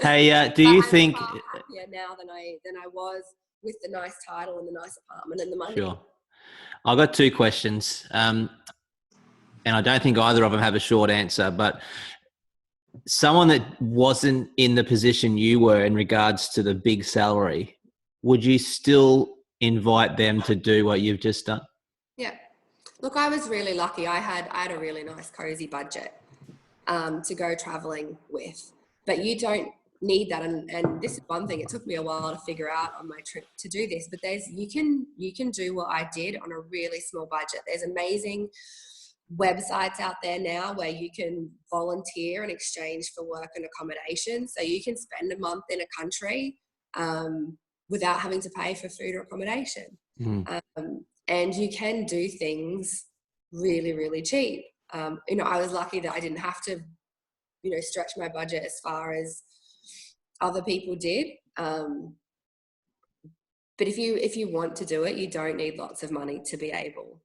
Hey, do you think I'm far happier now than I was with the nice title and the nice apartment and the money? Sure. I've got 2 questions, and I don't think either of them have a short answer, but someone that wasn't in the position you were in regards to the big salary, would you still invite them to do what you've just done? Yeah. Look, I was really lucky. I had a really nice, cozy budget to go traveling with, but you don't need that. And this is one thing, it took me a while to figure out on my trip to do this, but you can do what I did on a really small budget. There's amazing websites out there now where you can volunteer in exchange for work and accommodation. So you can spend a month in a country without having to pay for food or accommodation. And you can do things really, really cheap. I was lucky that I didn't have to, stretch my budget as far as other people did. But if you want to do it, you don't need lots of money to be able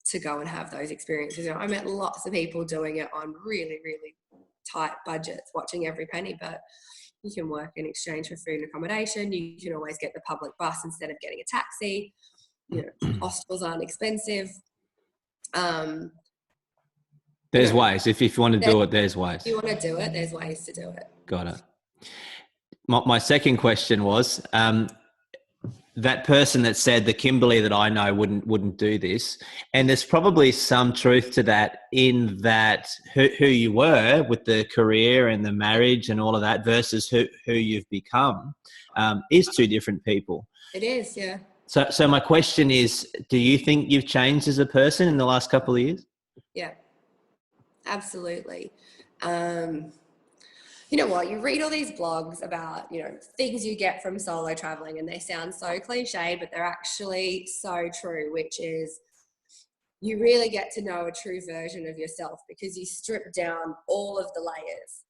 to go and have those experiences. I met lots of people doing it on really, really tight budgets, watching every penny, but you can work in exchange for food and accommodation. You can always get the public bus instead of getting a taxi. Hostels aren't expensive. There's ways. If you want to do it, there's ways. If you want to do it, there's ways to do it. Got it. My second question was, that person that said the Kimberley that I know wouldn't do this, and there's probably some truth to that, in that who you were with the career and the marriage and all of that versus who you've become is 2 different people. It is, yeah. So my question is, do you think you've changed as a person in the last couple of years? Yeah, absolutely. You know what, you read all these blogs about, you know, things you get from solo traveling, and they sound so cliche, but they're actually so true, which is you really get to know a true version of yourself because you strip down all of the layers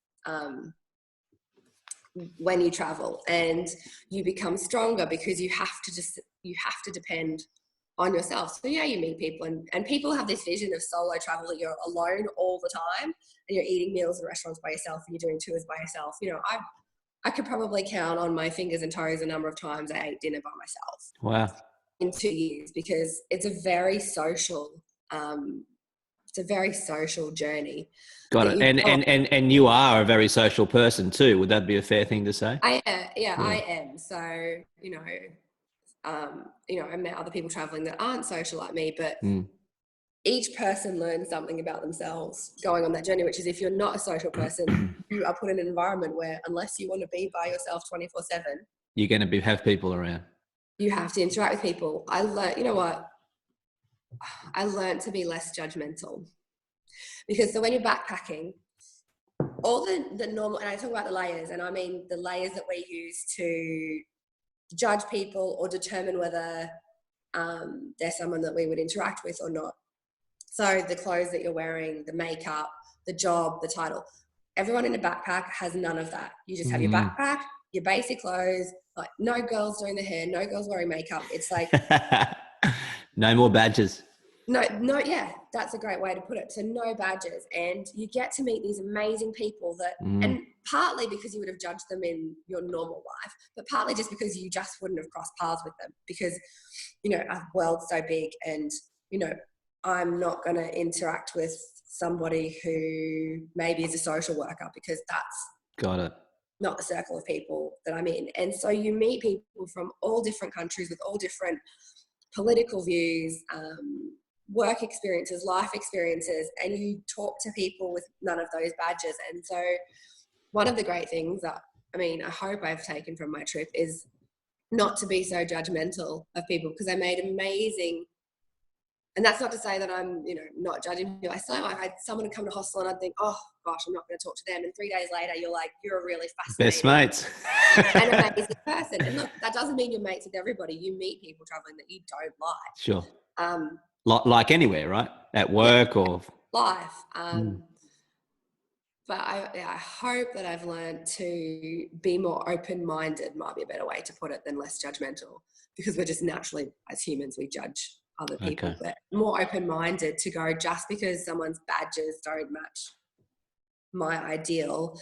when you travel, and you become stronger because you have to depend on yourself. So yeah, you meet people, and people have this vision of solo travel that you're alone all the time and you're eating meals in restaurants by yourself and you're doing tours by yourself. You know, I could probably count on my fingers and toes the number of times I ate dinner by myself. Wow. In 2 years, because it's a very social journey. Got it. And you are a very social person too. Would that be a fair thing to say? I am. So, you know, I met other people traveling that aren't social like me, but each person learns something about themselves going on that journey, which is, if you're not a social person, you are put in an environment where, unless you want to be by yourself 24/7, you're going to have people around. You have to interact with people. I learned to be less judgmental, because so when you're backpacking, all the normal, and I talk about the layers, and I mean the layers that we use to judge people or determine whether they're someone that we would interact with or not. So the clothes that you're wearing, the makeup, the job, the title. Everyone in a backpack has none of that. You just have your backpack, your basic clothes, like no girls doing the hair, no girls wearing makeup. It's like no more badges. No, yeah, that's a great way to put it. So no badges, and you get to meet these amazing people that, and partly because you would have judged them in your normal life, but partly just because you just wouldn't have crossed paths with them, because, you know, our world's so big, and, you know, I'm not going to interact with somebody who maybe is a social worker, because that's not the circle of people that I'm in. And so you meet people from all different countries with all different political views, work experiences, life experiences, and you talk to people with none of those badges. And so one of the great things that, I hope I've taken from my trip is not to be so judgmental of people, because I made amazing, and that's not to say that I'm, you know, not judging people. I had someone come to hostel and I'd think, oh gosh, I'm not going to talk to them. And 3 days later, you're like, you're a really fascinating best mates and amazing person. And look, that doesn't mean you're mates with everybody. You meet people traveling that you don't like. Sure. Like anywhere, right? At work or life. But I hope that I've learned to be more open-minded, might be a better way to put it, than less judgmental, because we're just naturally, as humans, we judge other people, but more open-minded to go, just because someone's badges don't match my ideal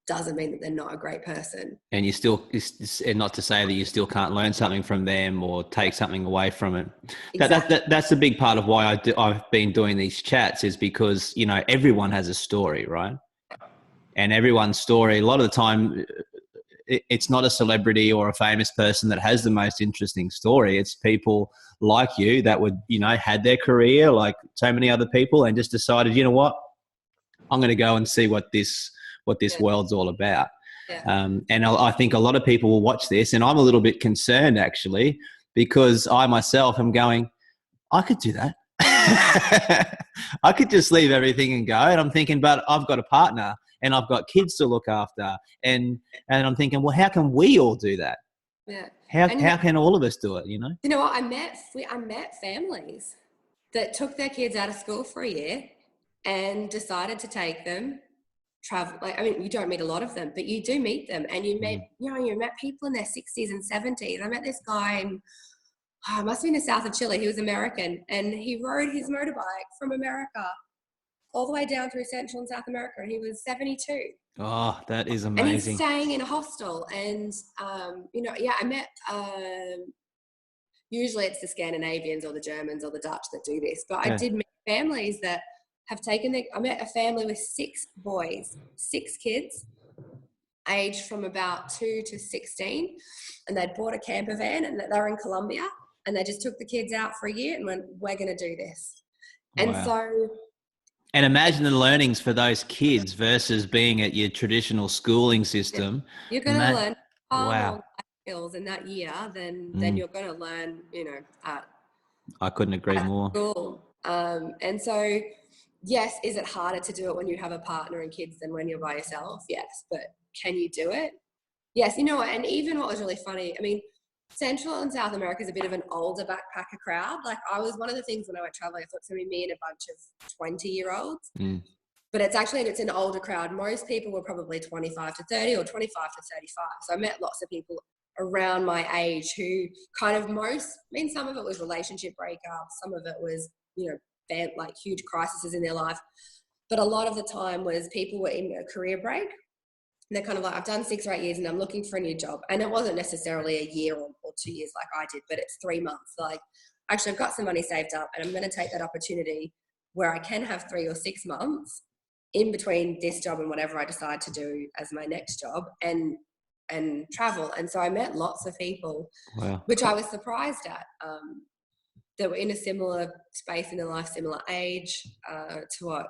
doesn't mean that they're not a great person. And and not to say that you still can't learn something from them or take something away from it. Exactly. That's a big part of why I've been doing these chats, is because, you know, everyone has a story, right? And everyone's story, a lot of the time, it's not a celebrity or a famous person that has the most interesting story. It's people like you that would, you know, had their career like so many other people and just decided, you know what, I'm going to go and see what this world's all about. Yeah. And I think a lot of people will watch this, and I'm a little bit concerned actually, because I myself am going, I could do that. I could just leave everything and go. And I'm thinking, but I've got a partner and I've got kids to look after. And I'm thinking, well, how can we all do that? Yeah. How can all of us do it, you know? You know what? I met families that took their kids out of school for a year and decided to take them travel. Like, you don't meet a lot of them, but you do meet them, and you met people in their 60s and 70s. I met this guy in, it must have been the south of Chile. He was American, and he rode his motorbike from America all the way down through Central and South America, and he was 72. Oh, that is amazing. And he's staying in a hostel. And, I met, usually it's the Scandinavians or the Germans or the Dutch that do this, but I did meet families that have I met a family with 6 boys, 6 kids, aged from about 2 to 16, and they'd bought a camper van, and they were in Colombia, and they just took the kids out for a year and went, we're going to do this. And and imagine the learnings for those kids versus being at your traditional schooling system. You're going to learn far more life skills in that year than you're going to learn, at I couldn't agree more. School. And so yes, is it harder to do it when you have a partner and kids than when you're by yourself? Yes, but can you do it? Yes, you know what? And even what was really funny, I mean, Central and South America is a bit of an older backpacker crowd. Like, I was one of the things when I went traveling, I thought it's going to be me and a bunch of 20-year-olds. But it's an older crowd. Most people were probably 25 to 30 or 25 to 35. So I met lots of people around my age who kind of some of it was relationship breakups, some of it was, you know, like huge crises in their life. But a lot of the time was people were in a career break. And they're kind of like, I've done 6 or 8 years and I'm looking for a new job. And it wasn't necessarily a year or 2 years like I did, but it's 3 months. Like, actually, I've got some money saved up and I'm going to take that opportunity where I can have 3 or 6 months in between this job and whatever I decide to do as my next job and travel. And so I met lots of people, which I was surprised at, that were in a similar space in their life, similar age to what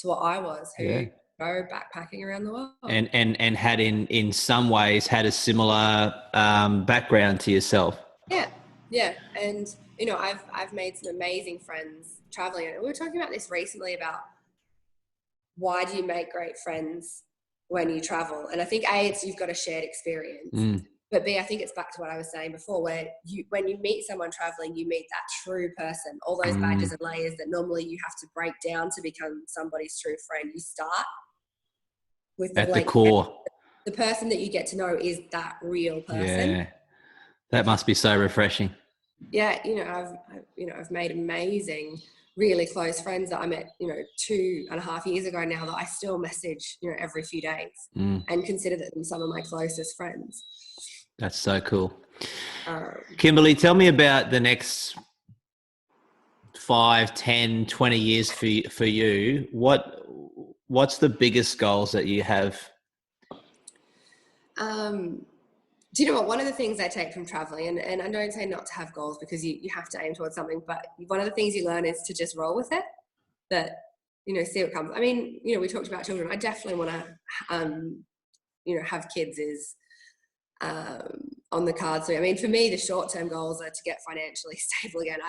I was, who go backpacking around the world. And had in some ways had a similar background to yourself. Yeah. And, you know, I've made some amazing friends traveling. And we were talking about this recently about why do you make great friends when you travel? And I think A, it's you've got a shared experience. But B, I think it's back to what I was saying before, where when you meet someone traveling, you meet that true person, all those badges and layers that normally you have to break down to become somebody's true friend. You start with at the core. The person that you get to know is that real person. Yeah, that must be so refreshing. Yeah, you know, I've made amazing, really close friends that I met, you know, 2.5 years ago now that I still message, you know, every few days and consider them some of my closest friends. That's so cool. Kimberley, tell me about the next 5, 10, 20 years for you. What's the biggest goals that you have? Do you know what? One of the things I take from traveling, and I don't say not to have goals because you have to aim towards something, but one of the things you learn is to just roll with it, that, you know, see what comes. I mean, you know, we talked about children. I definitely want to, you know, have kids is on the cards. So, I mean, for me, the short-term goals are to get financially stable again.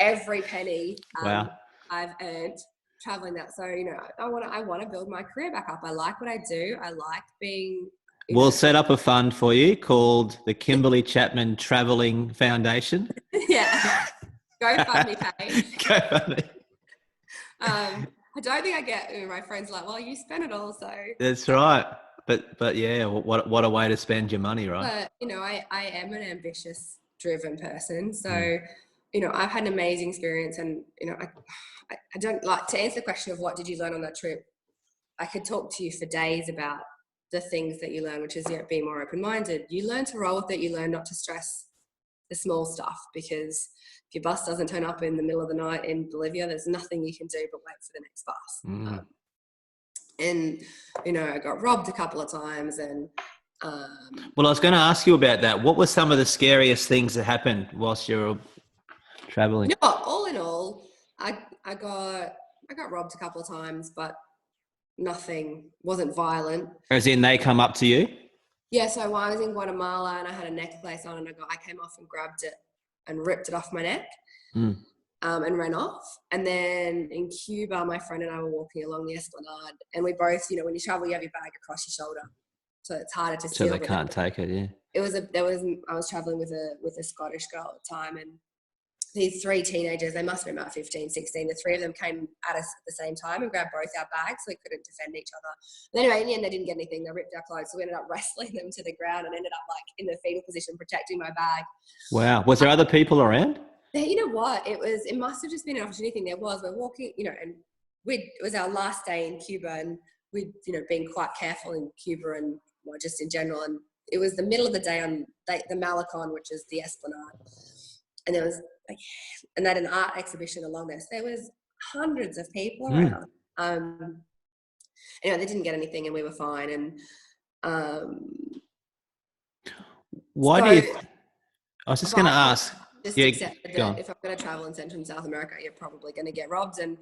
Every penny I've earned traveling that. So, you know, I want to build my career back up. I like what I do. I like being... We'll set up a fund for you called the Kimberley Chapman Traveling Foundation. Yeah. GoFundMe page. GoFundMe. I don't think I get, my friends like, well, you spend it all, so. That's right. But yeah, what a way to spend your money, right? But, you know, I am an ambitious, driven person. So, you know, I've had an amazing experience, and, you know, I don't like to answer the question of what did you learn on that trip. I could talk to you for days about the things that you learn, which is, you know, being more open-minded. You learn to roll with it. You learn not to stress the small stuff, because if your bus doesn't turn up in the middle of the night in Bolivia, there's nothing you can do but wait for the next bus. And, you know, I got robbed a couple of times, and well, I was going to ask you about that. What were some of the scariest things that happened whilst you were traveling? You know what? All in all, I got robbed a couple of times, but nothing, wasn't violent. As in, they come up to you? Yeah, so I was in Guatemala and I had a necklace on, and I came off and grabbed it and ripped it off my neck and ran off. And then in Cuba, my friend and I were walking along the Esplanade, and we both, you know, when you travel, you have your bag across your shoulder, so it's harder to steal. So they can't take it, yeah. I was traveling with a Scottish girl at the time, and these 3 teenagers, they must have been about 15, 16, the 3 of them came at us at the same time and grabbed both our bags, so we couldn't defend each other. But anyway, in the end, they didn't get anything. They ripped our clothes, so we ended up wrestling them to the ground and ended up like in the fetal position, protecting my bag. Wow. Was there other people around? You know what? It must have just been an opportunity thing. There was. We're walking, you know, and it was our last day in Cuba, and we'd, you know, been quite careful in Cuba and, well, just in general. And it was the middle of the day on the Malecon, which is the Esplanade. And there was and they had an art exhibition along there. So there was hundreds of people around. Anyway, they didn't get anything, and we were fine. And why do you? I was just going to ask. Just accepted that if I'm going to travel in Central and South America, you're probably going to get robbed. And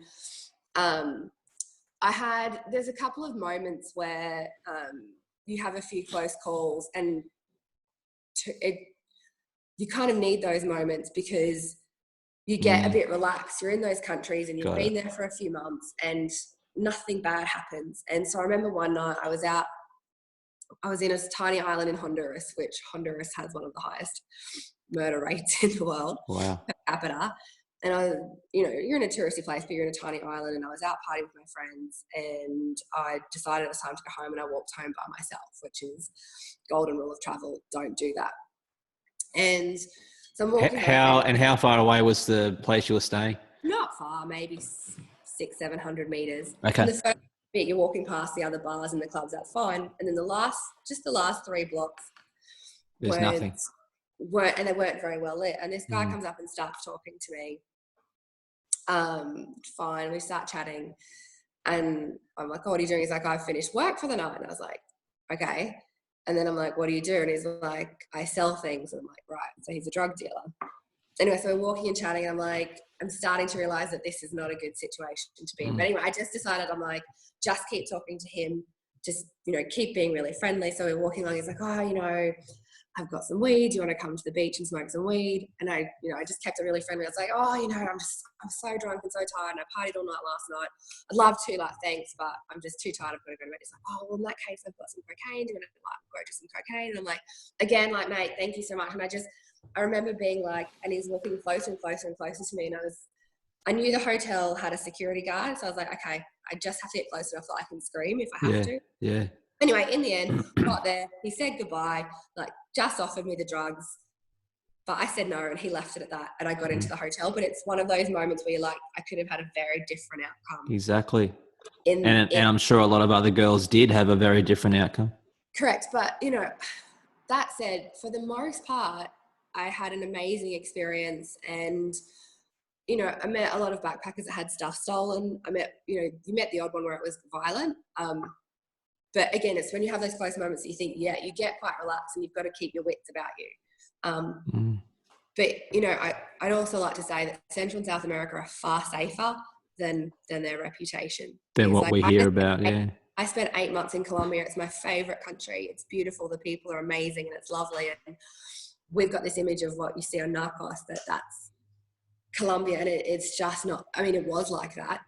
there's a couple of moments where you have a few close calls, and you kind of need those moments, because you get a bit relaxed. You're in those countries and you've Got been it. there for a few months and nothing bad happens. And so I remember one night I was in a tiny island in Honduras, which Honduras has one of the highest murder rates in the world Wow. per capita. And you're in a touristy place, but you're in a tiny island, and I was out partying with my friends, and I decided it was time to go home, and I walked home by myself, which is golden rule of travel. Don't do that. And so I'm walking home. How far away was the place you were staying? Not far, maybe 600-700 meters. Okay. And the first bit, you're walking past the other bars and the clubs, that's fine. And then the last 3 blocks There's nothing. And they weren't very well lit. And this guy comes up and starts talking to me. Fine, we start chatting. And I'm like, oh, what are you doing? He's like, I've finished work for the night. And I was like, okay. And then I'm like, what do you do? And he's like, I sell things. And I'm like, right. So he's a drug dealer. Anyway, so we're walking and chatting. And I'm like, I'm starting to realize that this is not a good situation to be in. But anyway, I just decided, I'm like, just keep talking to him. Just, keep being really friendly. So we're walking along. He's like, oh, I've got some weed. Do you want to come to the beach and smoke some weed? And I just kept it really friendly. I was like, oh, I'm so drunk and so tired. And I partied all night last night. I'd love to, thanks, but I'm just too tired. I've got to go to bed. He's like, oh, well, in that case, I've got some cocaine. Do you want to go do some cocaine? And I'm like, again, mate, thank you so much. And I remember being like, and he's walking closer and closer and closer to me. And I knew the hotel had a security guard. So I was like, okay, I just have to get close enough that I can scream if I have to. Yeah. Anyway, in the end, got there. He said goodbye, just offered me the drugs. But I said no, and he left it at that. And I got into the hotel. But it's one of those moments where you're like, I could have had a very different outcome. Exactly. And I'm sure a lot of other girls did have a very different outcome. Correct. But, that said, for the most part, I had an amazing experience. And, I met a lot of backpackers that had stuff stolen. I met, you met the odd one where it was violent. But again, it's when you have those close moments that you think, yeah, you get quite relaxed and you've got to keep your wits about you. But, I'd also like to say that Central and South America are far safer than their reputation. Than what we hear about, yeah. I spent 8 months in Colombia. It's my favorite country. It's beautiful. The people are amazing and it's lovely. And we've got this image of what you see on Narcos, that's Colombia. And it's just not, it was like that.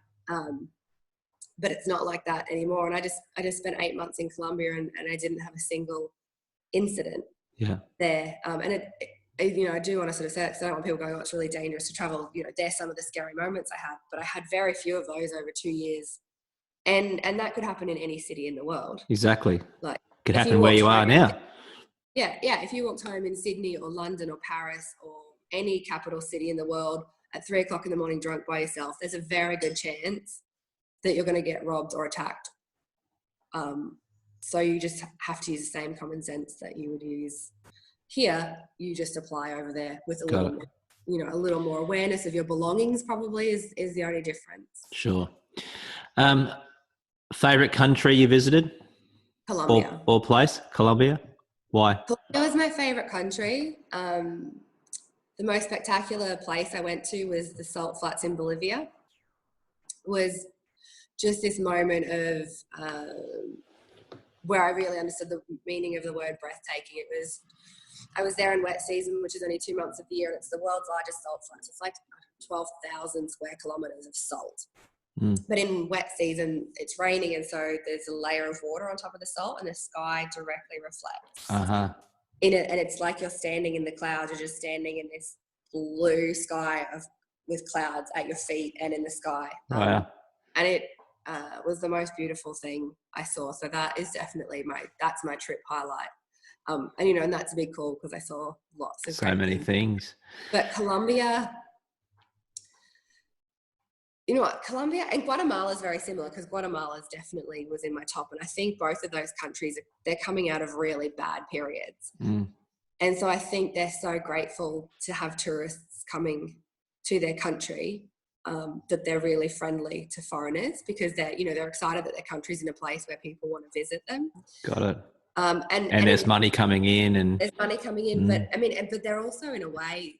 But it's not like that anymore. And I just spent 8 months in Colombia and I didn't have a single incident there. And I do want to sort of say that because I don't want people going, oh, it's really dangerous to travel. There's some of the scary moments I had, but I had very few of those over 2 years. And that could happen in any city in the world. Exactly. Could happen where you are now. Yeah. If you walked home in Sydney or London or Paris or any capital city in the world at 3 o'clock in the morning drunk by yourself, there's a very good chance that you're going to get robbed or attacked. So you just have to use the same common sense that you would use here. You just apply over there with a little more awareness of your belongings probably is the only difference. Sure. Favorite country you visited? Colombia. Or place? Colombia? Why? Colombia was my favorite country. The most spectacular place I went to was the salt flats in Bolivia. It was just this moment of where I really understood the meaning of the word breathtaking. I was there in wet season, which is only 2 months of the year, and it's the world's largest salt flats. It's like 12,000 square kilometers of salt. But in wet season, it's raining, and so there's a layer of water on top of the salt, and the sky directly reflects in it. And it's like you're standing in the clouds. You're just standing in this blue sky with clouds at your feet and in the sky. Wow. And it was the most beautiful thing I saw. So that is definitely that's my trip highlight. And that's a big call because I saw lots of so many things. But Colombia, Colombia and Guatemala is very similar because Guatemala definitely was in my top. And I think both of those countries, they're coming out of really bad periods. And so I think they're so grateful to have tourists coming to their country, that they're really friendly to foreigners because they're excited that their country's in a place where people want to visit them. Got it. And there's money coming in, there's money coming in, but they're also in a way,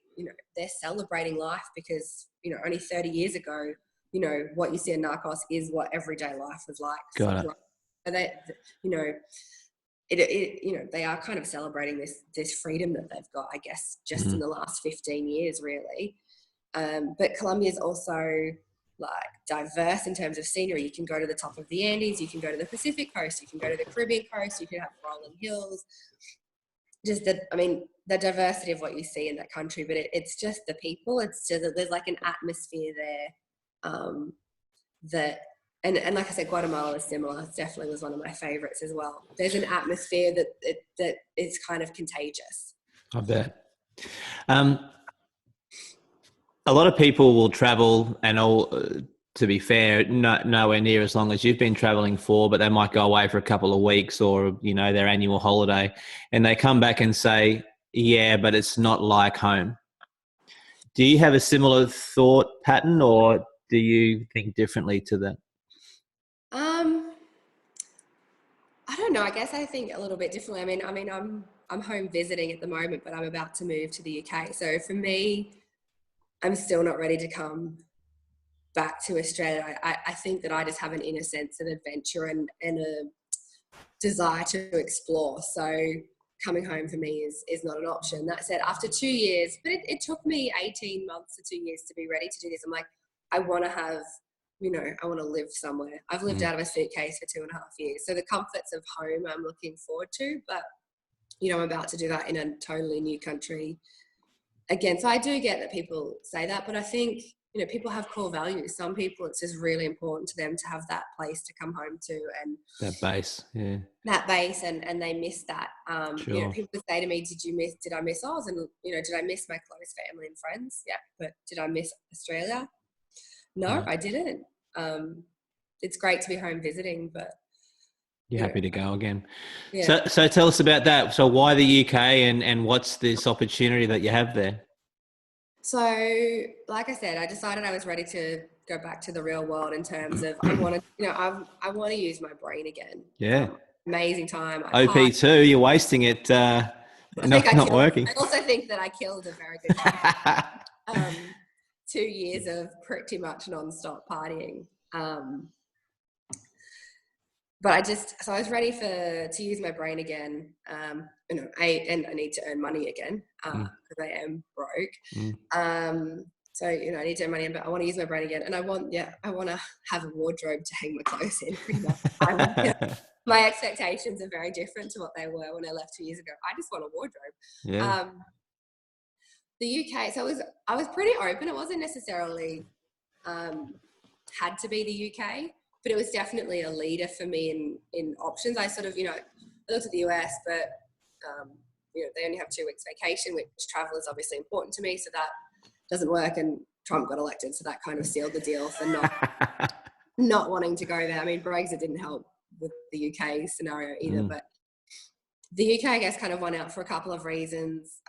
they're celebrating life because, only 30 years ago, what you see in Narcos is what everyday life was like. Got it. So they, they are kind of celebrating this freedom that they've got, I guess, just in the last 15 years, really. But Colombia is also like diverse in terms of scenery. You can go to the top of the Andes, you can go to the Pacific coast, you can go to the Caribbean coast, you can have rolling hills. Just the diversity of what you see in that country, but it's just the people. It's just there's like an atmosphere there that, and like I said, Guatemala is similar. It definitely was one of my favorites as well. There's an atmosphere that is kind of contagious. I bet. A lot of people will travel, and to be fair, nowhere near as long as you've been traveling for, but they might go away for a couple of weeks or, their annual holiday, and they come back and say, yeah, but it's not like home. Do you have a similar thought pattern, or do you think differently to that? I don't know. I guess I think a little bit differently. I'm home visiting at the moment, but I'm about to move to the UK. So for me, I'm still not ready to come back to Australia. I think that I just have an inner sense of adventure and a desire to explore. So coming home for me is not an option. That said, after 2 years, but it took me 18 months to 2 years to be ready to do this. I'm like, I want to have, I want to live somewhere. I've lived out of a suitcase for 2.5 years. So the comforts of home I'm looking forward to, but, I'm about to do that in a totally new country again. So I do get that people say that, but I think, people have core values. Some people, it's just really important to them to have that place to come home to, and that base, yeah. That base, and they miss that. Sure. People say to me, did I miss Oz? And, did I miss my close family and friends? Yeah. But did I miss Australia? No, I didn't. It's great to be home visiting, but you're happy to go again. Yeah. So tell us about that. So why the UK, and what's this opportunity that you have there? So, like I said, I decided I was ready to go back to the real world in terms of I want to use my brain again. Yeah. Amazing time. OP2, you're wasting it. Not working. I also think that I killed a very good time. 2 years of pretty much non-stop partying. But I was ready to use my brain again. I need to earn money again because I am broke. So, I need to earn money, but I want to use my brain again. And I want to have a wardrobe to hang my clothes in pretty much. My expectations are very different to what they were when I left 2 years ago. I just want a wardrobe. Yeah. The UK, so I was pretty open. It wasn't necessarily had to be the UK, but it was definitely a leader for me in options. I sort of, I looked at the US, but, they only have 2 weeks vacation, which travel is obviously important to me. So that doesn't work. And Trump got elected. So that kind of sealed the deal for not wanting to go there. I mean, Brexit didn't help with the UK scenario either, but the UK, I guess, kind of won out for a couple of reasons.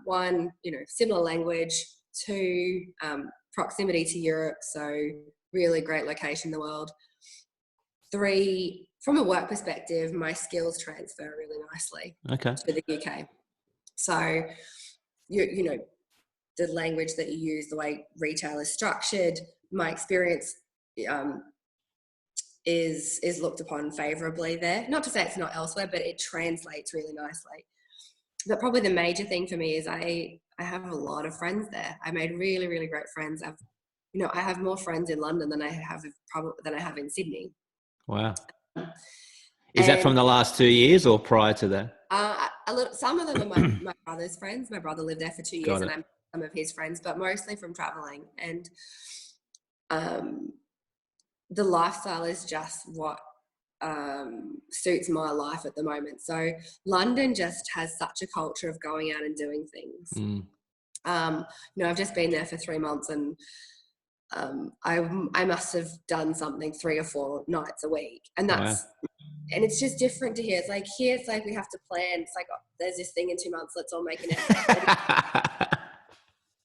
One, similar language. 2, proximity to Europe. So really great location in the world. 3, from a work perspective, my skills transfer really nicely to the UK. So, the language that you use, the way retail is structured, my experience is looked upon favourably there. Not to say it's not elsewhere, but it translates really nicely. But probably the major thing for me is I have a lot of friends there. I made really, really great friends. I have more friends in London than I have in Sydney. Wow. Is that from the last 2 years or prior to that? Some of them are my brother's friends. My brother lived there for 2 years, and I'm some of his friends, but mostly from traveling. And the lifestyle is just what suits my life at the moment. So London just has such a culture of going out and doing things. I've just been there for 3 months, and I must have done something 3 or 4 nights a week, and and it's just different to here. It's like here, it's like we have to plan. It's like, oh, there's this thing in 2 months, let's all make an effort.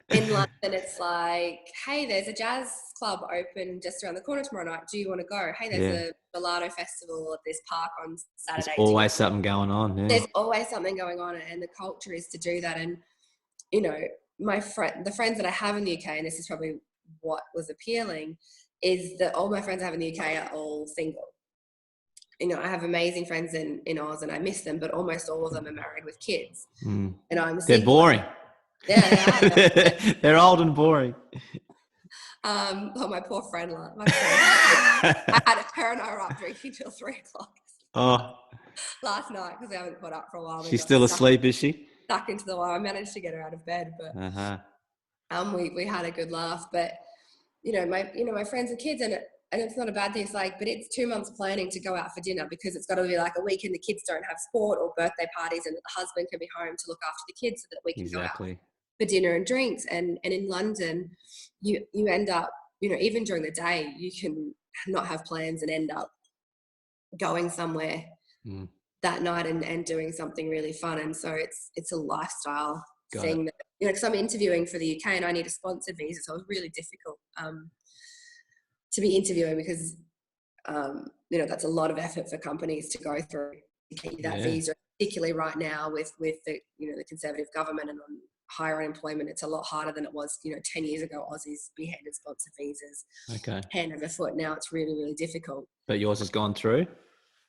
In London, it's like, hey, there's a jazz club open just around the corner tomorrow night. Do you want to go? Hey, there's a Gelato festival at this park on Saturday. There's always something going on. Yeah. There's always something going on, and the culture is to do that. And the friends that I have in the UK, and this is probably what was appealing, is that all my friends I have in the UK are all single. I have amazing friends in Oz, and I miss them, but almost all of them are married with kids. And I'm They're boring. Yeah. They're old and boring. Oh, my poor friend, I had her and I were up drinking till 3:00 Oh, last night because we haven't caught up for a while. she's still asleep, is she? Stuck into the wire. I managed to get her out of bed, but we had a good laugh. But my friends and kids, and it's not a bad thing. It's like, but it's 2 months planning to go out for dinner because it's got to be like a weekend the kids don't have sport or birthday parties, and the husband can be home to look after the kids so that we can go out for dinner and drinks. And in London, you end up, even during the day, you can not have plans and end up going somewhere that night and doing something really fun. And so it's a lifestyle thing that, because I'm interviewing for the UK and I need a sponsored visa, so it was really difficult to be interviewing because that's a lot of effort for companies to go through to get you that visa, particularly right now with the the Conservative government and on higher unemployment. It's a lot harder than it was 10 years ago. Aussies be handed sponsored visas hand over foot. Now it's really, really difficult. But yours has gone through?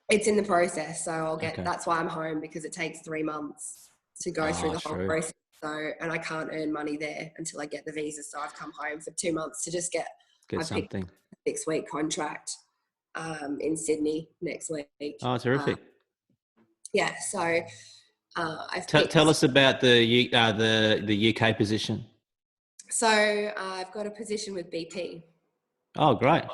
It's in the process, so I'll get that's why I'm home, because it takes 3 months to go through the whole process. So, and I can't earn money there until I get the visa, so I've come home for 2 months to just get something. A 6-week contract in Sydney next week. Oh, terrific. So tell us about the UK position. So I've got a position with BP. Oh, great.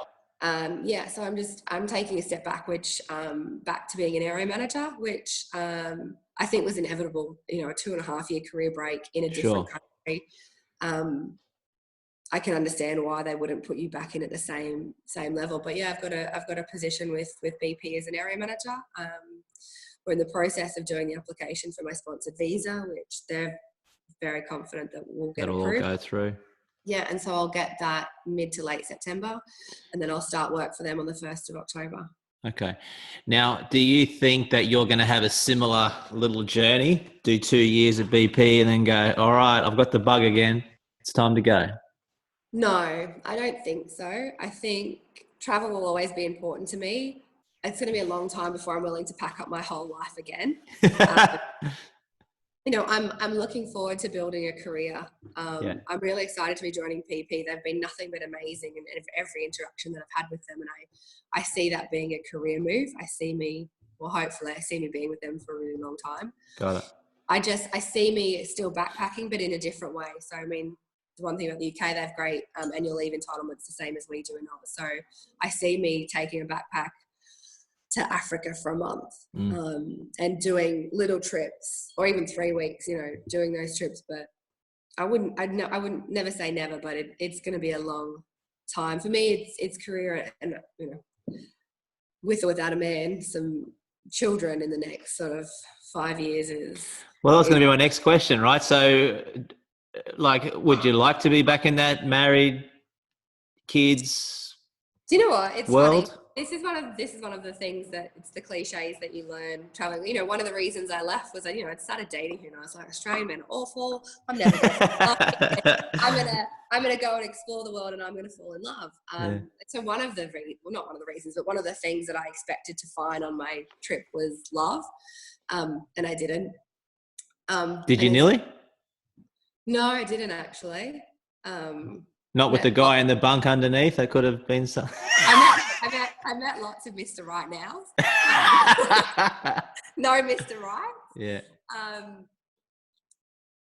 So I'm taking a step back to being an area manager, which I think was inevitable. A 2.5-year career break in a different country. I can understand why they wouldn't put you back in at the same level. But I've got a position with BP as an area manager. We're in the process of doing the application for my sponsored visa, which they're very confident that we'll get approved. That'll all go through. Yeah, and so I'll get that mid to late September, and then I'll start work for them on the 1st of October. Okay. Now, do you think that you're going to have a similar little journey, do 2 years at BP and then go, all right, I've got the bug again, it's time to go? No, I don't think so. I think travel will always be important to me. It's going to be a long time before I'm willing to pack up my whole life again. I'm looking forward to building a career. I'm really excited to be joining PP. They've been nothing but amazing in every interaction that I've had with them. And I see that being a career move. Hopefully I see me being with them for a really long time. Got it. I see me still backpacking, but in a different way. So, the one thing about the UK, they have great annual leave entitlements, the same as we do in Oz. So I see me taking a backpack to Africa for a month and doing little trips, or even 3 weeks, doing those trips. But I wouldn't never say never, but it's going to be a long time. For me, it's career and, with or without a man, some children in the next sort of 5 years is... Well, that's going to be my next question, right? So, would you like to be back in that married, kids? Do you know what? It's world? Funny. This is one of the things that it's the cliches that you learn traveling. One of the reasons I left was I started dating here and I was like, Australian men are awful. I'm never going to I'm gonna go and explore the world and I'm gonna fall in love. So not one of the reasons, but one of the things that I expected to find on my trip was love, and I didn't. Did you nearly? No, I didn't actually. Not with the guy in the bunk underneath. That could have been some. I met lots of Mr. Right nows. No Mr. Right. Yeah.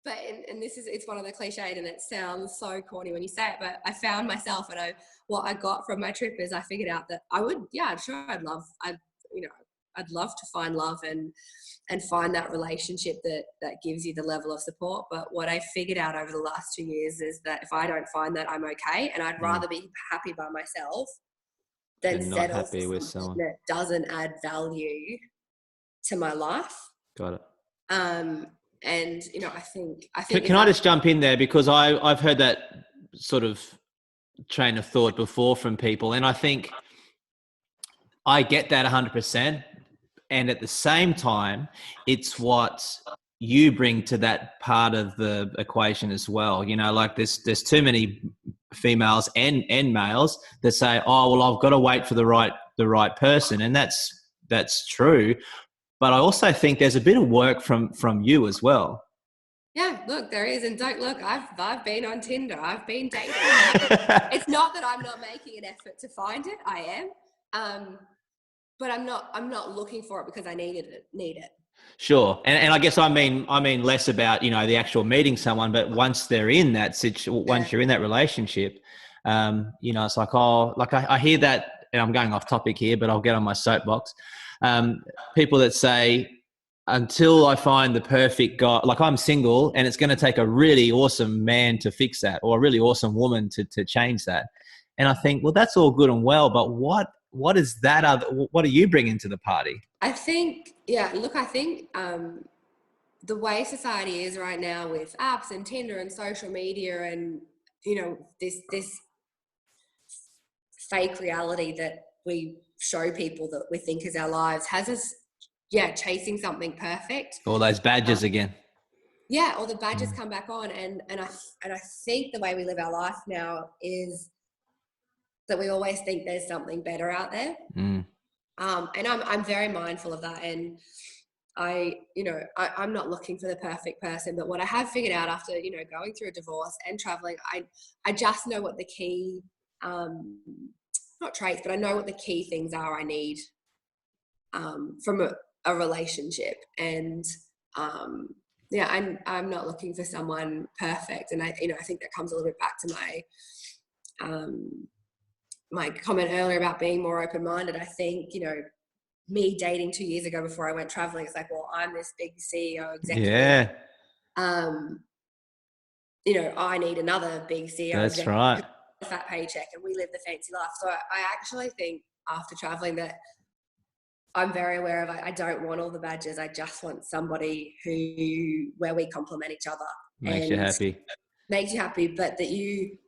But it's one of the cliches, and it sounds so corny when you say it, but I found myself, and what I got from my trip is I figured out that I'd love to find love and find that relationship that gives you the level of support. But what I figured out over the last 2 years is that if I don't find that, I'm okay, and I'd rather be happy by myself than settle happy with someone that doesn't add value to my life. Got it. And I think. Can I just jump in there, because I've heard that sort of train of thought before from people, and I think I get that 100%. And at the same time, it's what you bring to that part of the equation as well. There's too many females and males that say, oh, well, I've got to wait for the right person. And that's true. But I also think there's a bit of work from you as well. Yeah, look, there is. And don't look, I've been on Tinder. I've been dating. It's not that I'm not making an effort to find it. I am. But I'm not looking for it because I need it. Sure. And I guess I mean less about, you know, the actual meeting someone, but once they're in that once you're in that relationship, you know, it's like, oh, like I hear that, and I'm going off topic here, but I'll get on my soapbox. People that say, until I find the perfect guy, like I'm single and it's going to take a really awesome man to fix that, or a really awesome woman to change that. And I think, well, that's all good and well, but what is that other, what are you bringing to the party? I think, yeah, look, I think the way society is right now with apps and Tinder and social media and, you know, this fake reality that we show people that we think is our lives has us, chasing something perfect. All those badges again. Yeah, all the badges come back on, and I think the way we live our life now is that we always think there's something better out there. And I'm very mindful of that. And I'm not looking for the perfect person, but what I have figured out after, you know, going through a divorce and traveling, I just know what the key, not traits, but I know what the key things are I need from a relationship. And I'm not looking for someone perfect. And I think that comes a little bit back to my comment earlier about being more open-minded. I think, you know, me dating 2 years ago before I went traveling, it's like, well, I'm this big CEO executive. Yeah. You know, I need another big CEO That's executive, right. that paycheck, and we live the fancy life. So I actually think after traveling that I'm very aware of, I don't want all the badges. I just want somebody where we complement each other. Makes you happy. Makes you happy, but that you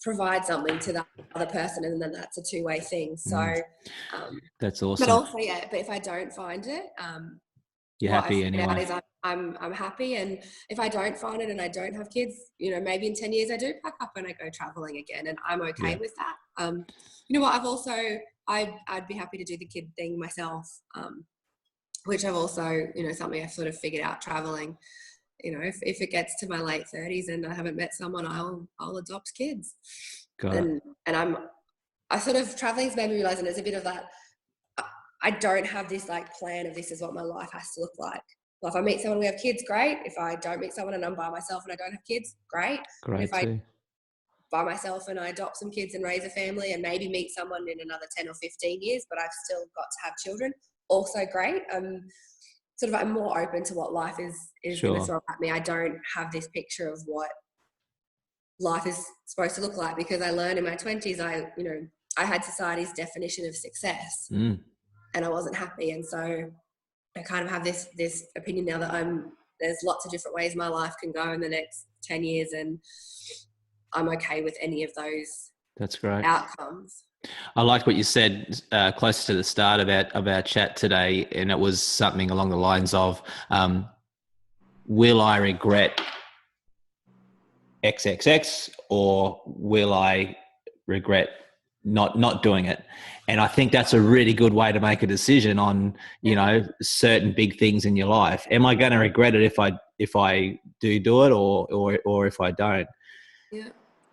provide something to the other person, and then that's a two-way thing. So that's awesome. But also, but if I don't find it, you're happy anyway. I'm happy. And if I don't find it and I don't have kids, you know, maybe in 10 years I do pack up and I go traveling again, and I'm okay with that. You know what, I'd be happy to do the kid thing myself, which I've also, you know, something I've sort of figured out traveling. You know, if it gets to my late 30s and I haven't met someone, I'll adopt kids. And I sort of, traveling's made me realise, and it's a bit of that, I don't have this like plan of this is what my life has to look like. Well, if I meet someone, we have kids, great. If I don't meet someone and I'm by myself and I don't have kids, great. Great. If I by myself and I adopt some kids and raise a family and maybe meet someone in another 10 or 15 years, but I've still got to have children, also great. I'm more open to what life is going to throw at me. I don't have this picture of what life is supposed to look like, because I learned in my 20s, I had society's definition of success and I wasn't happy. And so I kind of have this opinion now that there's lots of different ways my life can go in the next 10 years, and I'm okay with any of those. That's great. Outcomes. I liked what you said close to the start of our chat today, and it was something along the lines of, will I regret XXX, or will I regret not doing it? And I think that's a really good way to make a decision on, you know, certain big things in your life. Am I going to regret it if I do it, or if I don't? Yeah.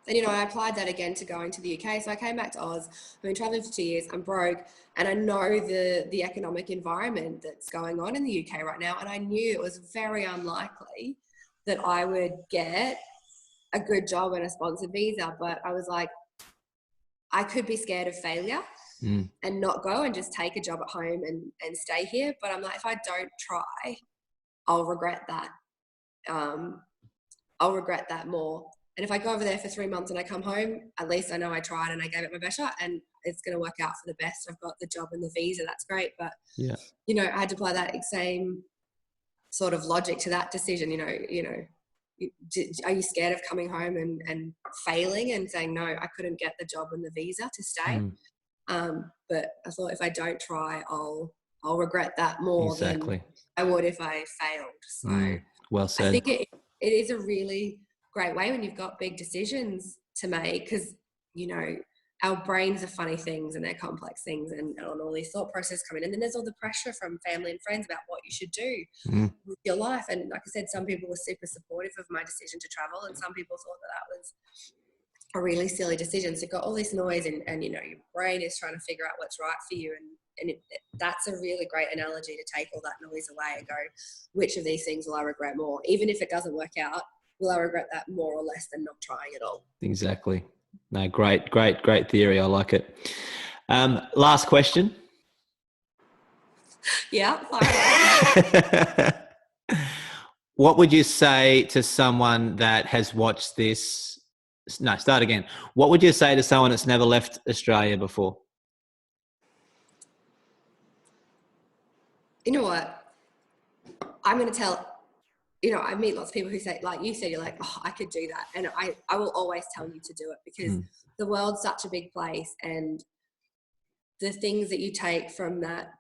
And, you know, I applied that again to going to the UK. So I came back to Oz. I've been traveling for 2 years. I'm broke. And I know the economic environment that's going on in the UK right now. And I knew it was very unlikely that I would get a good job and a sponsored visa. But I was like, I could be scared of failure and not go and just take a job at home and stay here. But I'm like, if I don't try, I'll regret that. I'll regret that more. And if I go over there for 3 months and I come home, at least I know I tried and I gave it my best shot, and it's going to work out for the best. I've got the job and the visa. That's great. But, you know, I had to apply that same sort of logic to that decision. Are you scared of coming home and failing and saying, no, I couldn't get the job and the visa to stay? But I thought, if I don't try, I'll regret that more than I would if I failed. So well said. I think it is a really great way when you've got big decisions to make, because, you know, our brains are funny things and they're complex things, and all these thought processes come in. And then there's all the pressure from family and friends about what you should do with your life. And like I said, some people were super supportive of my decision to travel, and some people thought that was a really silly decision. So you've got all this noise, and you know, your brain is trying to figure out what's right for you. And that's a really great analogy to take all that noise away and go, which of these things will I regret more? Even if it doesn't work out, will I regret that more or less than not trying at all? Exactly. No, great theory. I like it. Last question. Yeah. What would you say to someone that has watched this? No, start again. What would you say to someone that's never left Australia before? You know what? I'm going to tell, you know, I meet lots of people who say, like you said, you're like, oh, I could do that. And I will always tell you to do it, because the world's such a big place, and the things that you take from that,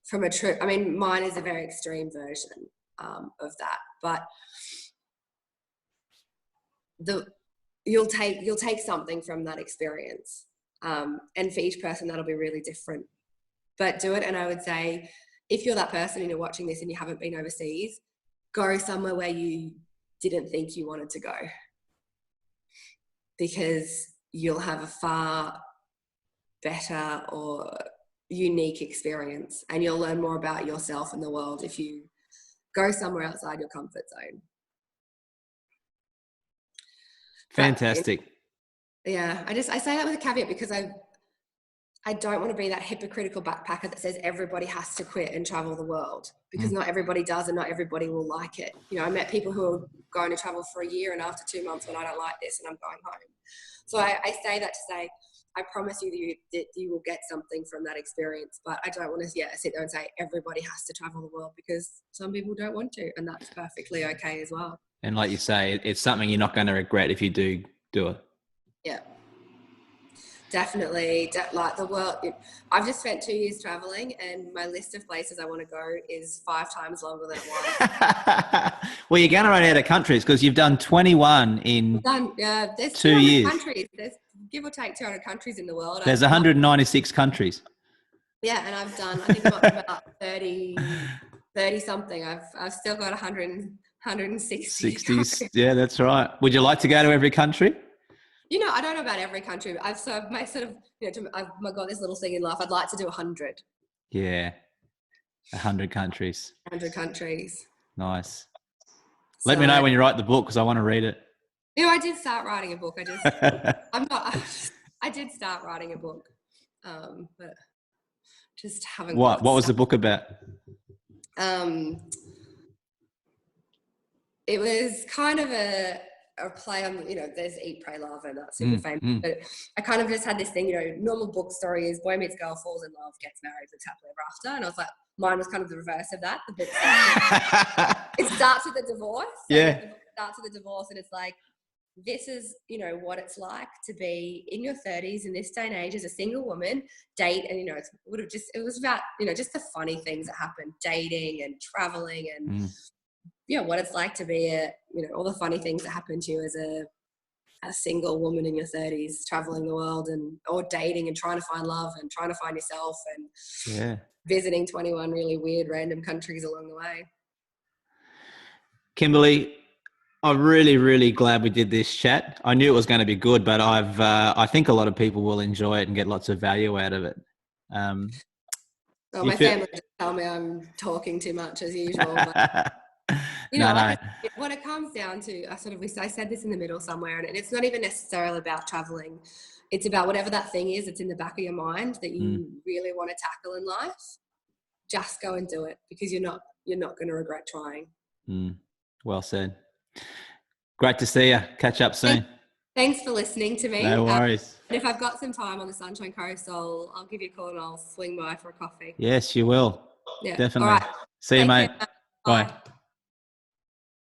from a trip, I mean, mine is a very extreme version of that, but you'll take something from that experience, and for each person that'll be really different, but do it. And I would say, if you're that person and you're watching this and you haven't been overseas, go somewhere where you didn't think you wanted to go, because you'll have a far better or unique experience, and you'll learn more about yourself and the world if you go somewhere outside your comfort zone. Fantastic. But, yeah, I say that with a caveat, because I don't want to be that hypocritical backpacker that says everybody has to quit and travel the world, because not everybody does, and not everybody will like it. You know, I met people who are going to travel for a year, and after 2 months, when I don't like this, and I'm going home. So I say that to say, I promise you that you will get something from that experience, but I don't want to sit there and say everybody has to travel the world, because some people don't want to, and that's perfectly okay as well. And like you say, it's something you're not going to regret if you do it. Yeah. Definitely. Like the world, I've just spent 2 years traveling, and my list of places I want to go is 5 times longer than it was. Well, you're going to run out of countries, because you've done 21 in there's 2 years. Countries. There's give or take 200 countries in the world. There's 196 countries. Yeah, and I've done, I think I'm up to about 30 something. I've still got 160. 60s. Yeah, that's right. Would you like to go to every country? You know, I don't know about every country, but I've got this little thing in life. I'd like to do 100. Yeah. 100 countries. 100 countries. Nice. Let me know when you write the book, because I want to read it. You know, I did start writing a book. I did start writing a book, but just haven't. What was the book about? It was kind of a play on, you know, there's Eat, Pray, Love, and that's super famous. But I kind of just had this thing, you know, normal book story is boy meets girl, falls in love, gets married, lives happily ever after. And I was like, mine was kind of the reverse of that. The book it starts with a divorce. So yeah. The book starts with a divorce, and it's like, this is, you know, what it's like to be in your 30s in this day and age as a single woman, date, and, you know, it was about, you know, just the funny things that happen, dating and traveling, and you know, what it's like to be all the funny things that happen to you as a single woman in your 30s, traveling the world or dating and trying to find love and trying to find yourself, and visiting 21 really weird random countries along the way. Kimberley, I'm really, really glad we did this chat. I knew it was going to be good, but I think a lot of people will enjoy it and get lots of value out of it. My family just tell me I'm talking too much as usual. But what it comes down to, I said this in the middle somewhere, and it's not even necessarily about traveling. It's about whatever that thing is that's in the back of your mind that you really want to tackle in life. Just go and do it, because you're not going to regret trying. Well said. Great to see you. Catch up soon. Thanks for listening to me. No worries. And if I've got some time on the Sunshine Coast, I'll give you a call and I'll swing by for a coffee. Yes, you will. Yeah. Definitely. All right. See you, mate. Bye.